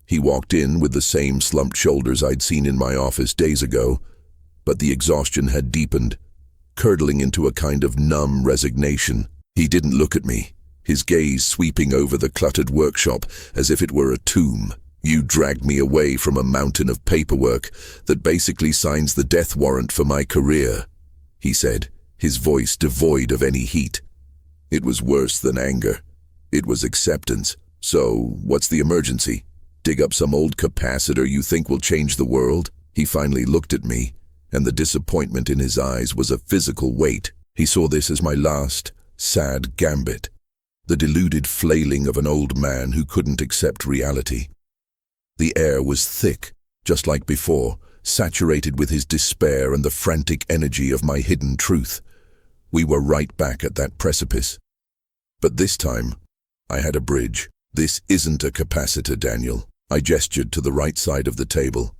Speaker 1: He walked in with the same slumped shoulders I'd seen in my office days ago, but the exhaustion had deepened, curdling into a kind of numb resignation. He didn't look at me, his gaze sweeping over the cluttered workshop as if it were a tomb. "You dragged me away from a mountain of paperwork that basically signs the death warrant for my career," he said, his voice devoid of any heat. It was worse than anger. It was acceptance. "So, what's the emergency? Dig up some old capacitor you think will change the world?" He finally looked at me, and the disappointment in his eyes was a physical weight. He saw this as my last, sad gambit, the deluded flailing of an old man who couldn't accept reality. The air was thick, just like before, saturated with his despair and the frantic energy of my hidden truth. We were right back at that precipice. But this time, I had a bridge. "This isn't a capacitor, Daniel." I gestured to the right side of the table.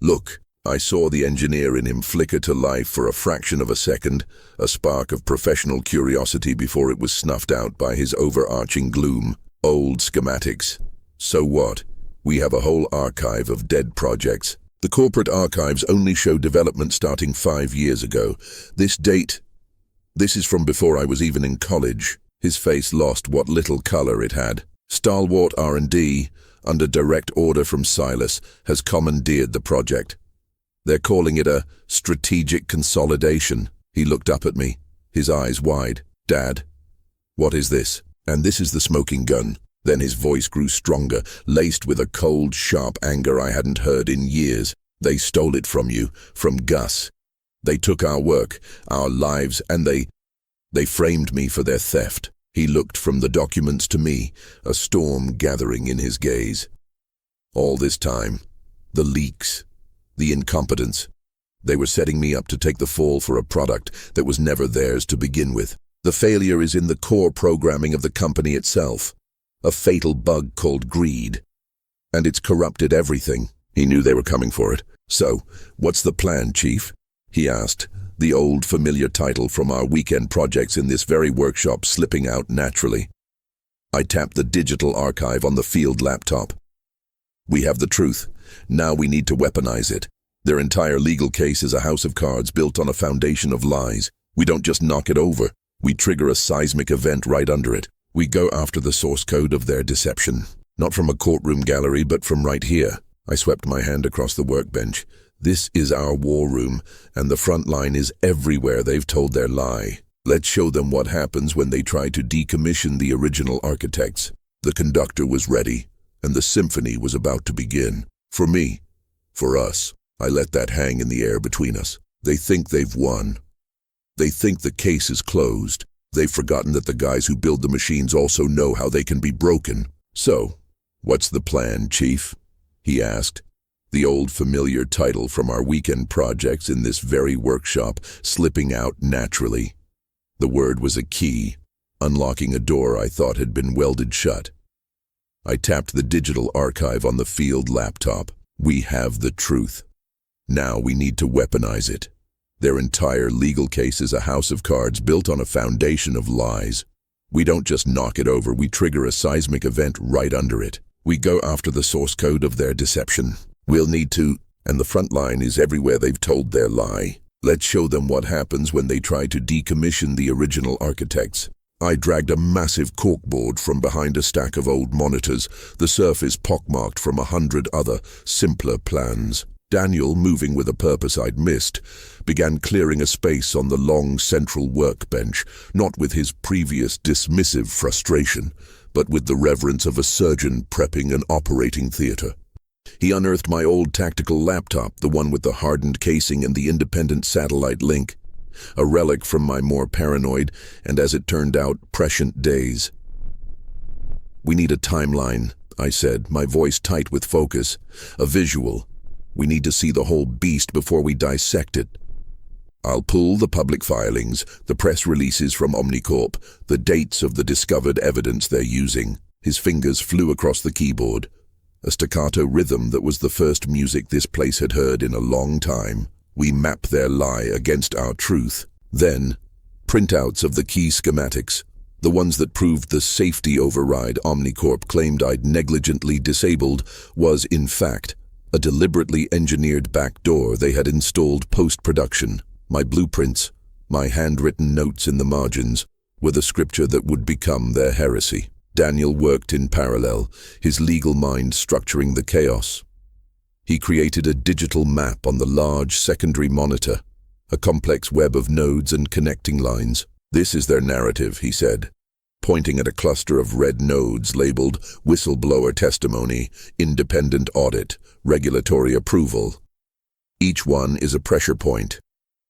Speaker 1: "Look." I saw the engineer in him flicker to life for a fraction of a second, a spark of professional curiosity before it was snuffed out by his overarching gloom. "Old schematics. So what? We have a whole archive of dead projects. The corporate archives only show development starting 5 years ago. This is from before I was even in college." His face lost what little color it had. "Stalwart R&D, under direct order from Silas, has commandeered the project. They're calling it a strategic consolidation." He looked up at me, his eyes wide. "Dad, what is this?" "And this is the smoking gun." Then his voice grew stronger, laced with a cold, sharp anger I hadn't heard in years. "They stole it from you, from Gus. They took our work, our lives, and they framed me for their theft." He looked from the documents to me, a storm gathering in his gaze. "All this time, the leaks, the incompetence, they were setting me up to take the fall for a product that was never theirs to begin with. The failure is in the core programming of the company itself, a fatal bug called greed. And it's corrupted everything." He knew they were coming for it. "So, what's the plan, Chief?" he asked, the old familiar title from our weekend projects in this very workshop slipping out naturally. I tapped the digital archive on the field laptop. "We have the truth. Now we need to weaponize it. Their entire legal case is a house of cards built on a foundation of lies. We don't just knock it over. We trigger a seismic event right under it. We go after the source code of their deception. Not from a courtroom gallery, but from right here." I swept my hand across the workbench. "This is our war room, and the front line is everywhere they've told their lie. Let's show them what happens when they try to decommission the original architects." The conductor was ready, and the symphony was about to begin. For me, for us, I let that hang in the air between us. They think they've won. They think the case is closed. They've forgotten that the guys who build the machines also know how they can be broken. "So, what's the plan, Chief?" he asked, the old familiar title from our weekend projects in this very workshop slipping out naturally. The word was a key, unlocking a door I thought had been welded shut. I tapped the digital archive on the field laptop. "We have the truth. Now we need to weaponize it. Their entire legal case is a house of cards built on a foundation of lies. We don't just knock it over, we trigger a seismic event right under it. We go after the source code of their deception. We'll need to, and the front line is everywhere they've told their lie. Let's show them what happens when they try to decommission the original architects." I dragged a massive corkboard from behind a stack of old monitors, the surface pockmarked from 100 other, simpler plans. Daniel, moving with a purpose I'd missed, began clearing a space on the long central workbench, not with his previous dismissive frustration, but with the reverence of a surgeon prepping an operating theater. He unearthed my old tactical laptop, the one with the hardened casing and the independent satellite link, a relic from my more paranoid and, as it turned out, prescient days. "We need a timeline," I said, my voice tight with focus. "A visual. We need to see the whole beast before we dissect it. I'll pull the public filings, the press releases from Omnicorp, the dates of the discovered evidence they're using." His fingers flew across the keyboard, a staccato rhythm that was the first music this place had heard in a long time. "We map their lie against our truth. Then, printouts of the key schematics, the ones that proved the safety override Omnicorp claimed I'd negligently disabled was, in fact, a deliberately engineered backdoor they had installed post-production. My blueprints, my handwritten notes in the margins, were the scripture that would become their heresy. Daniel worked in parallel, his legal mind structuring the chaos. He created a digital map on the large secondary monitor, a complex web of nodes and connecting lines. "This is their narrative," he said, pointing at a cluster of red nodes labeled whistleblower testimony, independent audit, regulatory approval. Each one is a pressure point.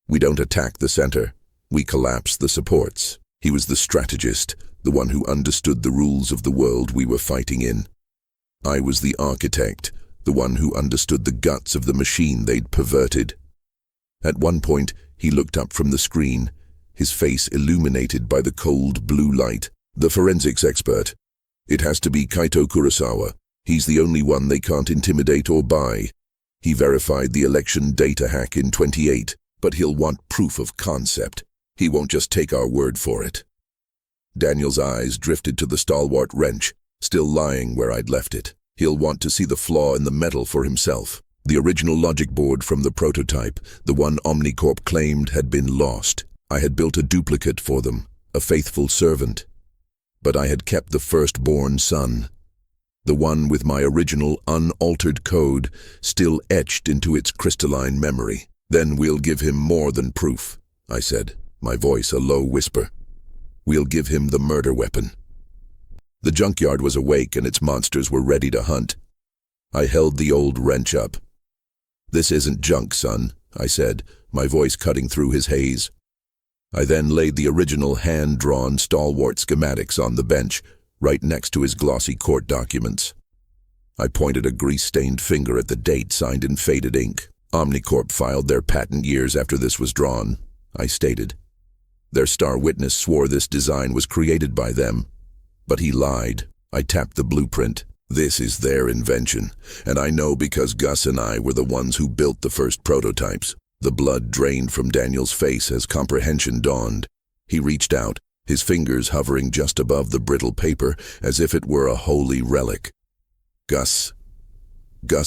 Speaker 1: We don't attack the center, we collapse the supports. He was the strategist, the one who understood the rules of the world we were fighting in. I was the architect, the one who understood the guts of the machine they'd perverted. At one point, he looked up from the screen, his face illuminated by the cold blue light. "The forensics expert. It has to be Kaito Kurosawa. He's the only one they can't intimidate or buy. He verified the election data hack in 28, but he'll want proof of concept. He won't just take our word for it." Daniel's eyes drifted to the stalwart wrench, still lying where I'd left it. "He'll want to see the flaw in the metal for himself. The original logic board from the prototype, the one Omnicorp claimed had been lost. I had built a duplicate for them, a faithful servant. But I had kept the firstborn son, the one with my original unaltered code still etched into its crystalline memory. Then we'll give him more than proof," I said, my voice a low whisper. "We'll give him the murder weapon." The junkyard was awake and its monsters were ready to hunt. I held the old wrench up. "This isn't junk, son," I said, my voice cutting through his haze. I then laid the original hand-drawn stalwart schematics on the bench, right next to his glossy court documents. I pointed a grease-stained finger at the date signed in faded ink. "Omnicorp filed their patent years after this was drawn," I stated. "Their star witness swore this design was created by them. But he lied." I tapped the blueprint. "This is their invention, and I know because Gus and I were the ones who built the first prototypes." The blood drained from Daniel's face as comprehension dawned. He reached out, his fingers hovering just above the brittle paper as if it were a holy relic. Gus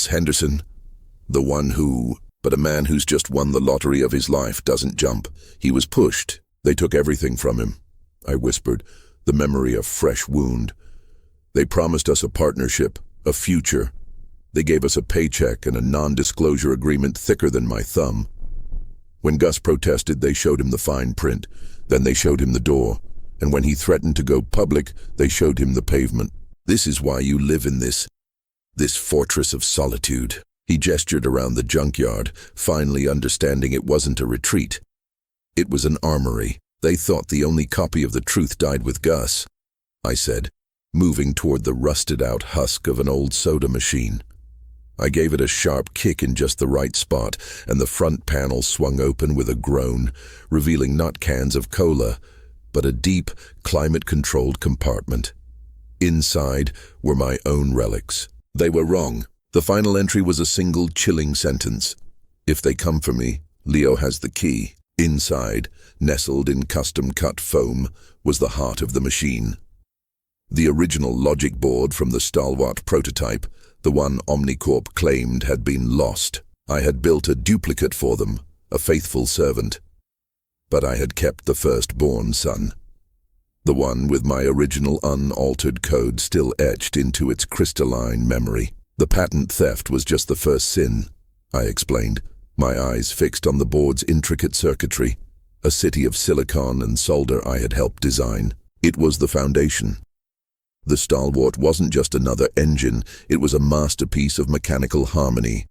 Speaker 1: Henderson, the one who... But a man who's just won the lottery of his life doesn't jump. He was pushed. They took everything from him," I whispered, the memory a fresh wound. "They promised us a partnership, a future. They gave us a paycheck and a non-disclosure agreement thicker than my thumb. When Gus protested, they showed him the fine print. Then they showed him the door. And when he threatened to go public, they showed him the pavement. This is why you live in this fortress of solitude." He gestured around the junkyard, finally understanding it wasn't a retreat. It was an armory. "They thought the only copy of the truth died with Gus," I said, moving toward the rusted-out husk of an old soda machine. I gave it a sharp kick in just the right spot, and the front panel swung open with a groan, revealing not cans of cola, but a deep, climate-controlled compartment. Inside were my own relics. They were wrong. The final entry was a single chilling sentence. "If they come for me, Leo has the key." Inside, nestled in custom-cut foam, was the heart of the machine. The original logic board from the stalwart prototype, the one Omnicorp claimed had been lost. I had built a duplicate for them, a faithful servant. But I had kept the firstborn son, the one with my original unaltered code still etched into its crystalline memory. The patent theft was just the first sin. I explained, my eyes fixed on the board's intricate circuitry, a city of silicon and solder I had helped design. It was the foundation. The Stalwart wasn't just another engine, it was a masterpiece of mechanical harmony.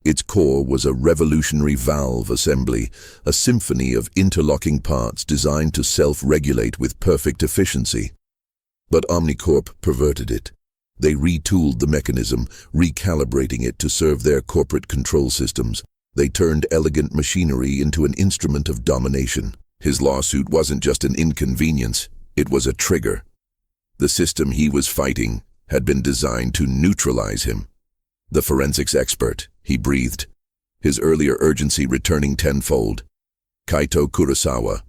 Speaker 1: Its core was a revolutionary valve assembly, a symphony of interlocking parts designed to self-regulate with perfect efficiency. But Omnicorp perverted it. They retooled the mechanism, recalibrating it to serve their corporate control systems. They turned elegant machinery into an instrument of domination. His lawsuit wasn't just an inconvenience, it was a trigger. The system he was fighting had been designed to neutralize him. The forensics expert, he breathed, his earlier urgency returning tenfold. Kaito Kurosawa.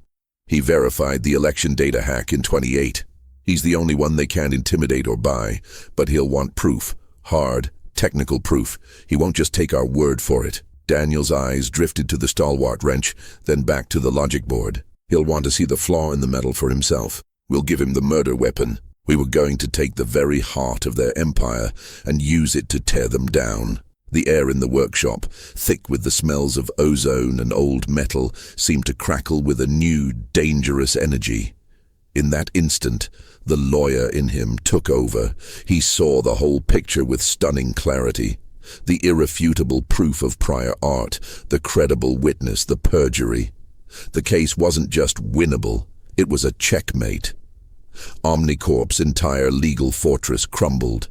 Speaker 1: He verified the election data hack in 28. He's the only one they can't intimidate or buy, but he'll want proof. Hard, technical proof. He won't just take our word for it. Daniel's eyes drifted to the Stalwart wrench, then back to the logic board. He'll want to see the flaw in the metal for himself. We'll give him the murder weapon. We were going to take the very heart of their empire and use it to tear them down. The air in the workshop, thick with the smells of ozone and old metal, seemed to crackle with a new, dangerous energy. In that instant, the lawyer in him took over. He saw the whole picture with stunning clarity. The irrefutable proof of prior art, the credible witness, the perjury. The case wasn't just winnable, it was a checkmate. Omnicorp's entire legal fortress crumbled.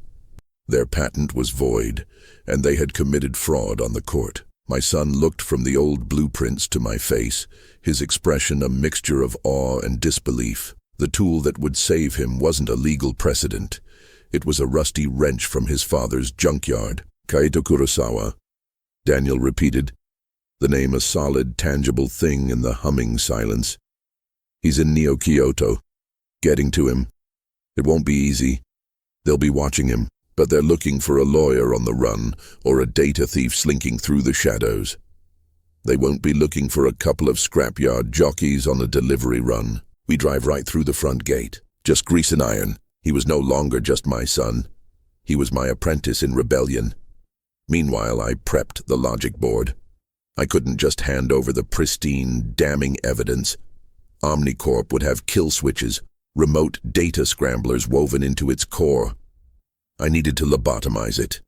Speaker 1: Their patent was void, and they had committed fraud on the court. My son looked from the old blueprints to my face, his expression a mixture of awe and disbelief. The tool that would save him wasn't a legal precedent. It was a rusty wrench from his father's junkyard. Kaito Kurosawa, Daniel repeated, the name a solid, tangible thing in the humming silence. He's in Neo Kyoto. Getting to him. It won't be easy. They'll be watching him, but they're looking for a lawyer on the run or a data thief slinking through the shadows. They won't be looking for a couple of scrapyard jockeys on a delivery run. We drive right through the front gate. Just grease and iron. He was no longer just my son. He was my apprentice in rebellion. Meanwhile, I prepped the logic board. I couldn't just hand over the pristine, damning evidence. Omnicorp would have kill switches, remote data scramblers woven into its core. I needed to lobotomize it,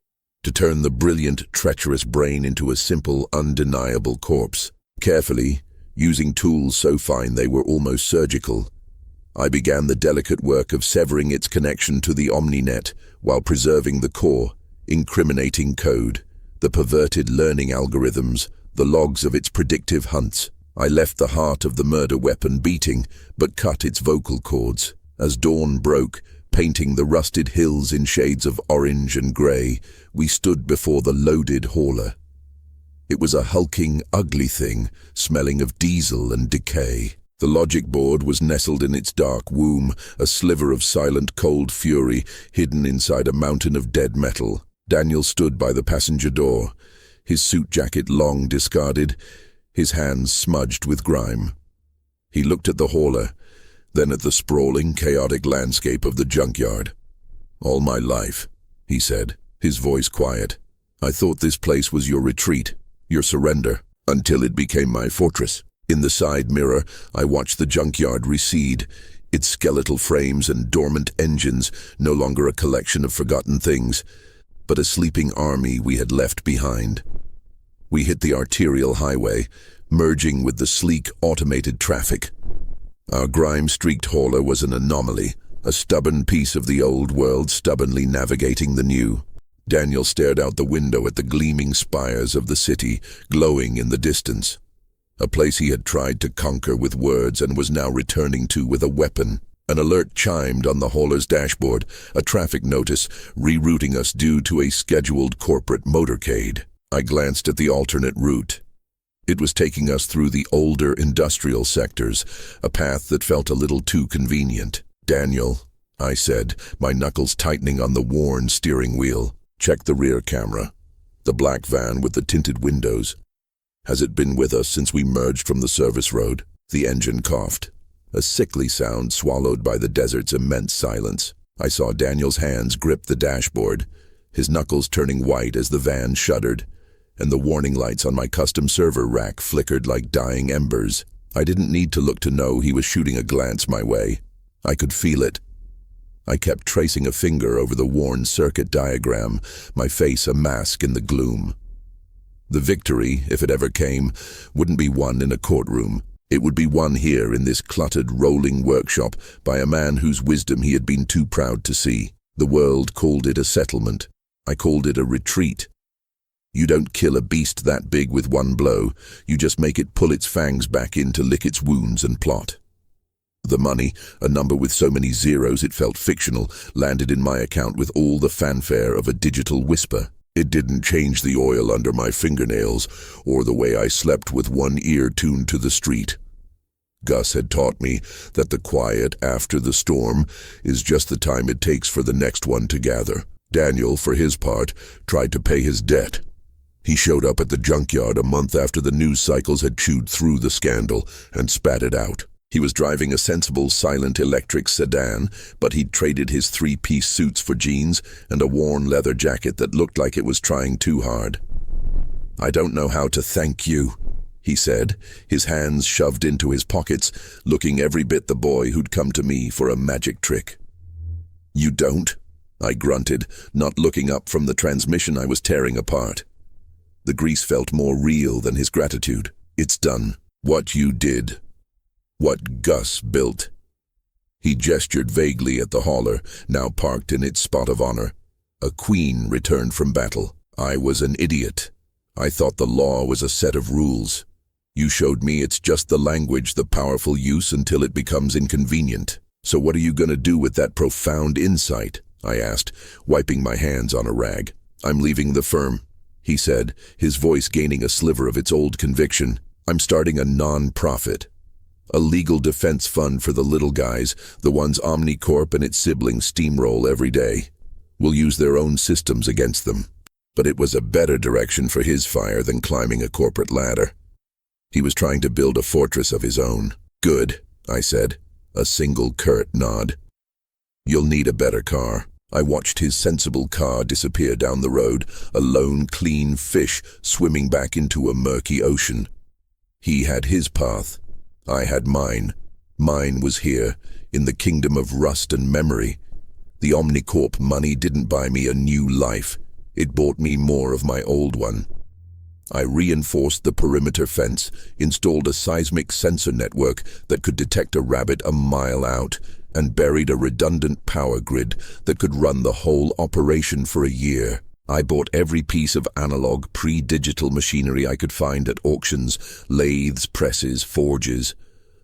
Speaker 1: to turn the brilliant, treacherous brain into a simple, undeniable corpse. Carefully, using tools so fine they were almost surgical, I began the delicate work of severing its connection to the OmniNet while preserving the core, incriminating code, the perverted learning algorithms, the logs of its predictive hunts. I left the heart of the murder weapon beating, but cut its vocal cords. As dawn broke, painting the rusted hills in shades of orange and grey, we stood before the loaded hauler. It was a hulking, ugly thing, smelling of diesel and decay. The logic board was nestled in its dark womb, a sliver of silent cold fury hidden inside a mountain of dead metal. Daniel stood by the passenger door, his suit jacket long discarded, his hands smudged with grime. He looked at the hauler, then at the sprawling, chaotic landscape of the junkyard. "All my life," he said, his voice quiet, "I thought this place was your retreat, your surrender, until it became my fortress." In the side mirror, I watched the junkyard recede, its skeletal frames and dormant engines no longer a collection of forgotten things, but a sleeping army we had left behind. We hit the arterial highway, merging with the sleek, automated traffic. Our grime-streaked hauler was an anomaly, a stubborn piece of the old world stubbornly navigating the new. Daniel stared out the window at the gleaming spires of the city, glowing in the distance. A place he had tried to conquer with words and was now returning to with a weapon. An alert chimed on the hauler's dashboard, a traffic notice rerouting us due to a scheduled corporate motorcade. I glanced at the alternate route. It was taking us through the older industrial sectors, a path that felt a little too convenient. "Daniel," I said, my knuckles tightening on the worn steering wheel, "check the rear camera. The black van with the tinted windows. Has it been with us since we merged from the service road?" The engine coughed, a sickly sound swallowed by the desert's immense silence. I saw Daniel's hands grip the dashboard, his knuckles turning white as the van shuddered. and the warning lights on my custom server rack flickered like dying embers. I didn't need to look to know he was shooting a glance my way. I could feel it. I kept tracing a finger over the worn circuit diagram, my face a mask in the gloom. The victory, if it ever came, wouldn't be won in a courtroom. It would be won here in this cluttered, rolling workshop by a man whose wisdom he had been too proud to see. The world called it a settlement. I called it a retreat. You don't kill a beast that big with one blow. You just make it pull its fangs back in to lick its wounds and plot. The money, a number with so many zeros it felt fictional, landed in my account with all the fanfare of a digital whisper. It didn't change the oil under my fingernails or the way I slept with one ear tuned to the street. Gus had taught me that the quiet after the storm is just the time it takes for the next one to gather. Daniel, for his part, tried to pay his debt. He showed up at the junkyard a month after the news cycles had chewed through the scandal and spat it out. He was driving a sensible, silent electric sedan, but he'd traded his three-piece suits for jeans and a worn leather jacket that looked like it was trying too hard. "I don't know how to thank you," he said, his hands shoved into his pockets, looking every bit the boy who'd come to me for a magic trick. "You don't?" I grunted, not looking up from the transmission I was tearing apart. The grease felt more real than his gratitude. "It's done. What you did. What Gus built." He gestured vaguely at the hauler, now parked in its spot of honor. A queen returned from battle. I was an idiot. I thought the law was a set of rules. You showed me it's just the language the powerful use until it becomes inconvenient. So what are you going to do with that profound insight? I asked, wiping my hands on a rag. "I'm leaving the firm," he said, his voice gaining a sliver of its old conviction. "I'm starting a non-profit. A legal defense fund for the little guys, the ones Omnicorp and its siblings steamroll every day. We'll use their own systems against them." But it was a better direction for his fire than climbing a corporate ladder. He was trying to build a fortress of his own. "Good," I said, a single curt nod. "You'll need a better car." I watched his sensible car disappear down the road, a lone, clean fish swimming back into a murky ocean. He had his path. I had mine. Mine was here, in the kingdom of rust and memory. The Omnicorp money didn't buy me a new life. It bought me more of my old one. I reinforced the perimeter fence, installed a seismic sensor network that could detect a rabbit a mile out, and buried a redundant power grid that could run the whole operation for a year. I bought every piece of analog, pre-digital machinery I could find at auctions, lathes, presses, forges.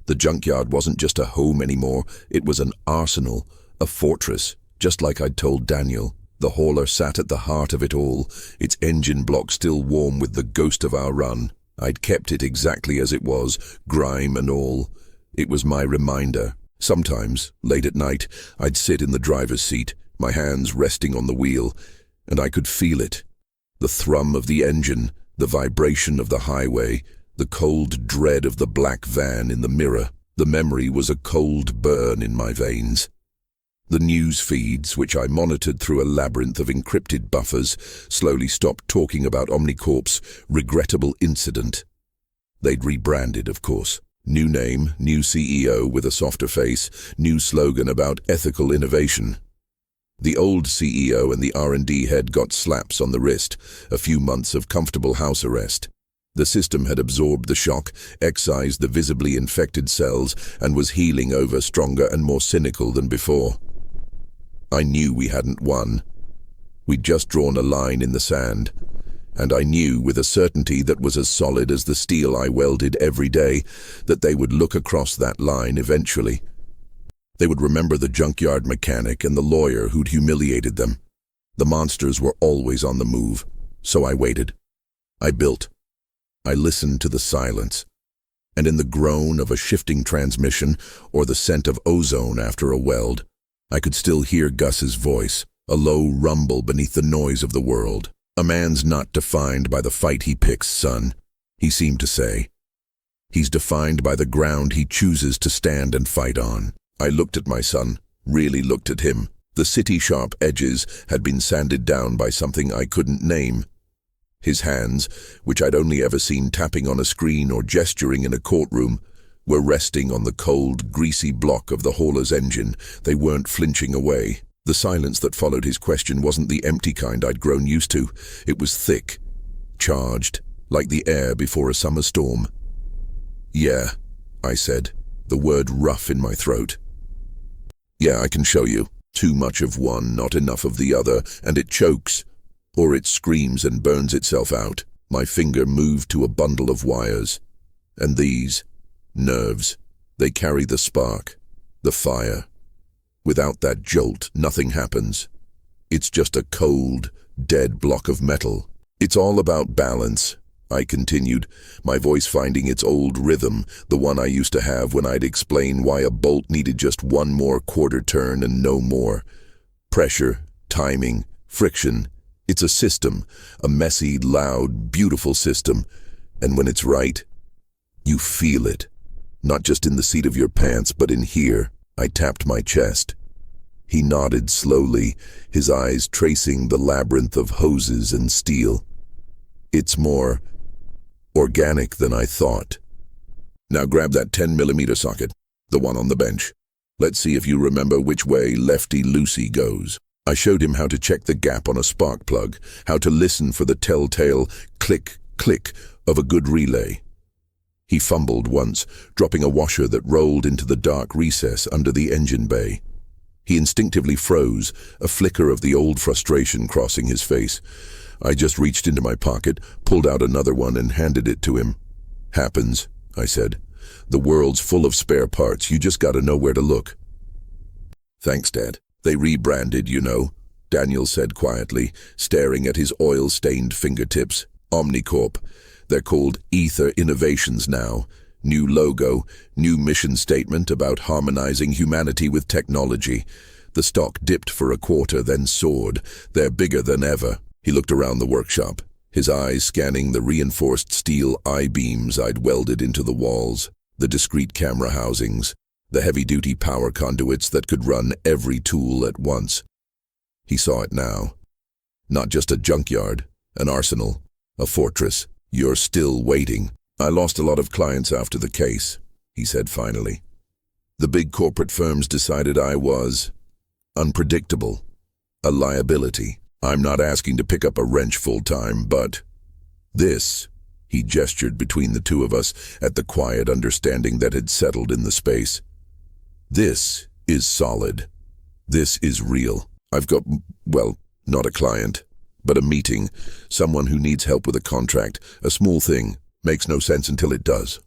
Speaker 1: The junkyard wasn't just a home anymore, it was an arsenal, a fortress, just like I'd told Daniel. The hauler sat at the heart of it all, its engine block still warm with the ghost of our run. I'd kept it exactly as it was, grime and all. It was my reminder. Sometimes, late at night, I'd sit in the driver's seat, my hands resting on the wheel, and I could feel it. The thrum of the engine, the vibration of the highway, the cold dread of the black van in the mirror. The memory was a cold burn in my veins. The news feeds, which I monitored through a labyrinth of encrypted buffers, slowly stopped talking about Omnicorp's regrettable incident. They'd rebranded, of course. New name, new CEO with a softer face, new slogan about ethical innovation. The old CEO and the R&D head got slaps on the wrist, a few months of comfortable house arrest. The system had absorbed the shock, excised the visibly infected cells, and was healing over stronger and more cynical than before. I knew we hadn't won. We'd just drawn a line in the sand. And I knew with a certainty that was as solid as the steel I welded every day that they would look across that line eventually. They would remember the junkyard mechanic and the lawyer who'd humiliated them. The monsters were always on the move, so I waited. I built. I listened to the silence, and in the groan of a shifting transmission or the scent of ozone after a weld, I could still hear Gus's voice, a low rumble beneath the noise of the world. "A man's not defined by the fight he picks, son," he seemed to say. "He's defined by the ground he chooses to stand and fight on." I looked at my son, really looked at him. The city-sharp edges had been sanded down by something I couldn't name. His hands, which I'd only ever seen tapping on a screen or gesturing in a courtroom, were resting on the cold, greasy block of the hauler's engine. They weren't flinching away. The silence that followed his question wasn't the empty kind I'd grown used to. It was thick, charged, like the air before a summer storm. "Yeah," I said, the word rough in my throat. "Yeah, I can show you. Too much of one, not enough of the other, and it chokes. Or it screams and burns itself out." My finger moved to a bundle of wires. "And these, nerves, they carry the spark, the fire. Without that jolt, nothing happens. It's just a cold, dead block of metal. It's all about balance," I continued, my voice finding its old rhythm, the one I used to have when I'd explain why a bolt needed just one more quarter turn and no more. Pressure, timing, friction. It's a system, a messy, loud, beautiful system. And when it's right, you feel it. Not just in the seat of your pants, but in here. I tapped my chest. He nodded slowly, his eyes tracing the labyrinth of hoses and steel. "It's more organic than I thought. Now grab that 10mm socket, the one on the bench. Let's see if you remember which way Lefty Lucy goes." I showed him how to check the gap on a spark plug, how to listen for the telltale click, click of a good relay. He fumbled once, dropping a washer that rolled into the dark recess under the engine bay. He instinctively froze, a flicker of the old frustration crossing his face. I just reached into my pocket, pulled out another one and handed it to him. "Happens," I said. "The world's full of spare parts, you just gotta know where to look." "Thanks, Dad. They rebranded, you know," Daniel said quietly, staring at his oil-stained fingertips. "Omnicorp. They're called Ether Innovations now. New logo, new mission statement about harmonizing humanity with technology. The stock dipped for a quarter, then soared. They're bigger than ever." He looked around the workshop, his eyes scanning the reinforced steel I-beams I'd welded into the walls, the discrete camera housings, the heavy-duty power conduits that could run every tool at once. He saw it now. Not just a junkyard, an arsenal, a fortress. "You're still waiting. I lost a lot of clients after the case," he said finally. "The big corporate firms decided I was unpredictable, a liability. I'm not asking to pick up a wrench full-time, but this," he gestured between the two of us at the quiet understanding that had settled in the space. "This is solid. This is real. I've got, well, not a client, but a meeting, someone who needs help with a contract, a small thing, makes no sense until it does."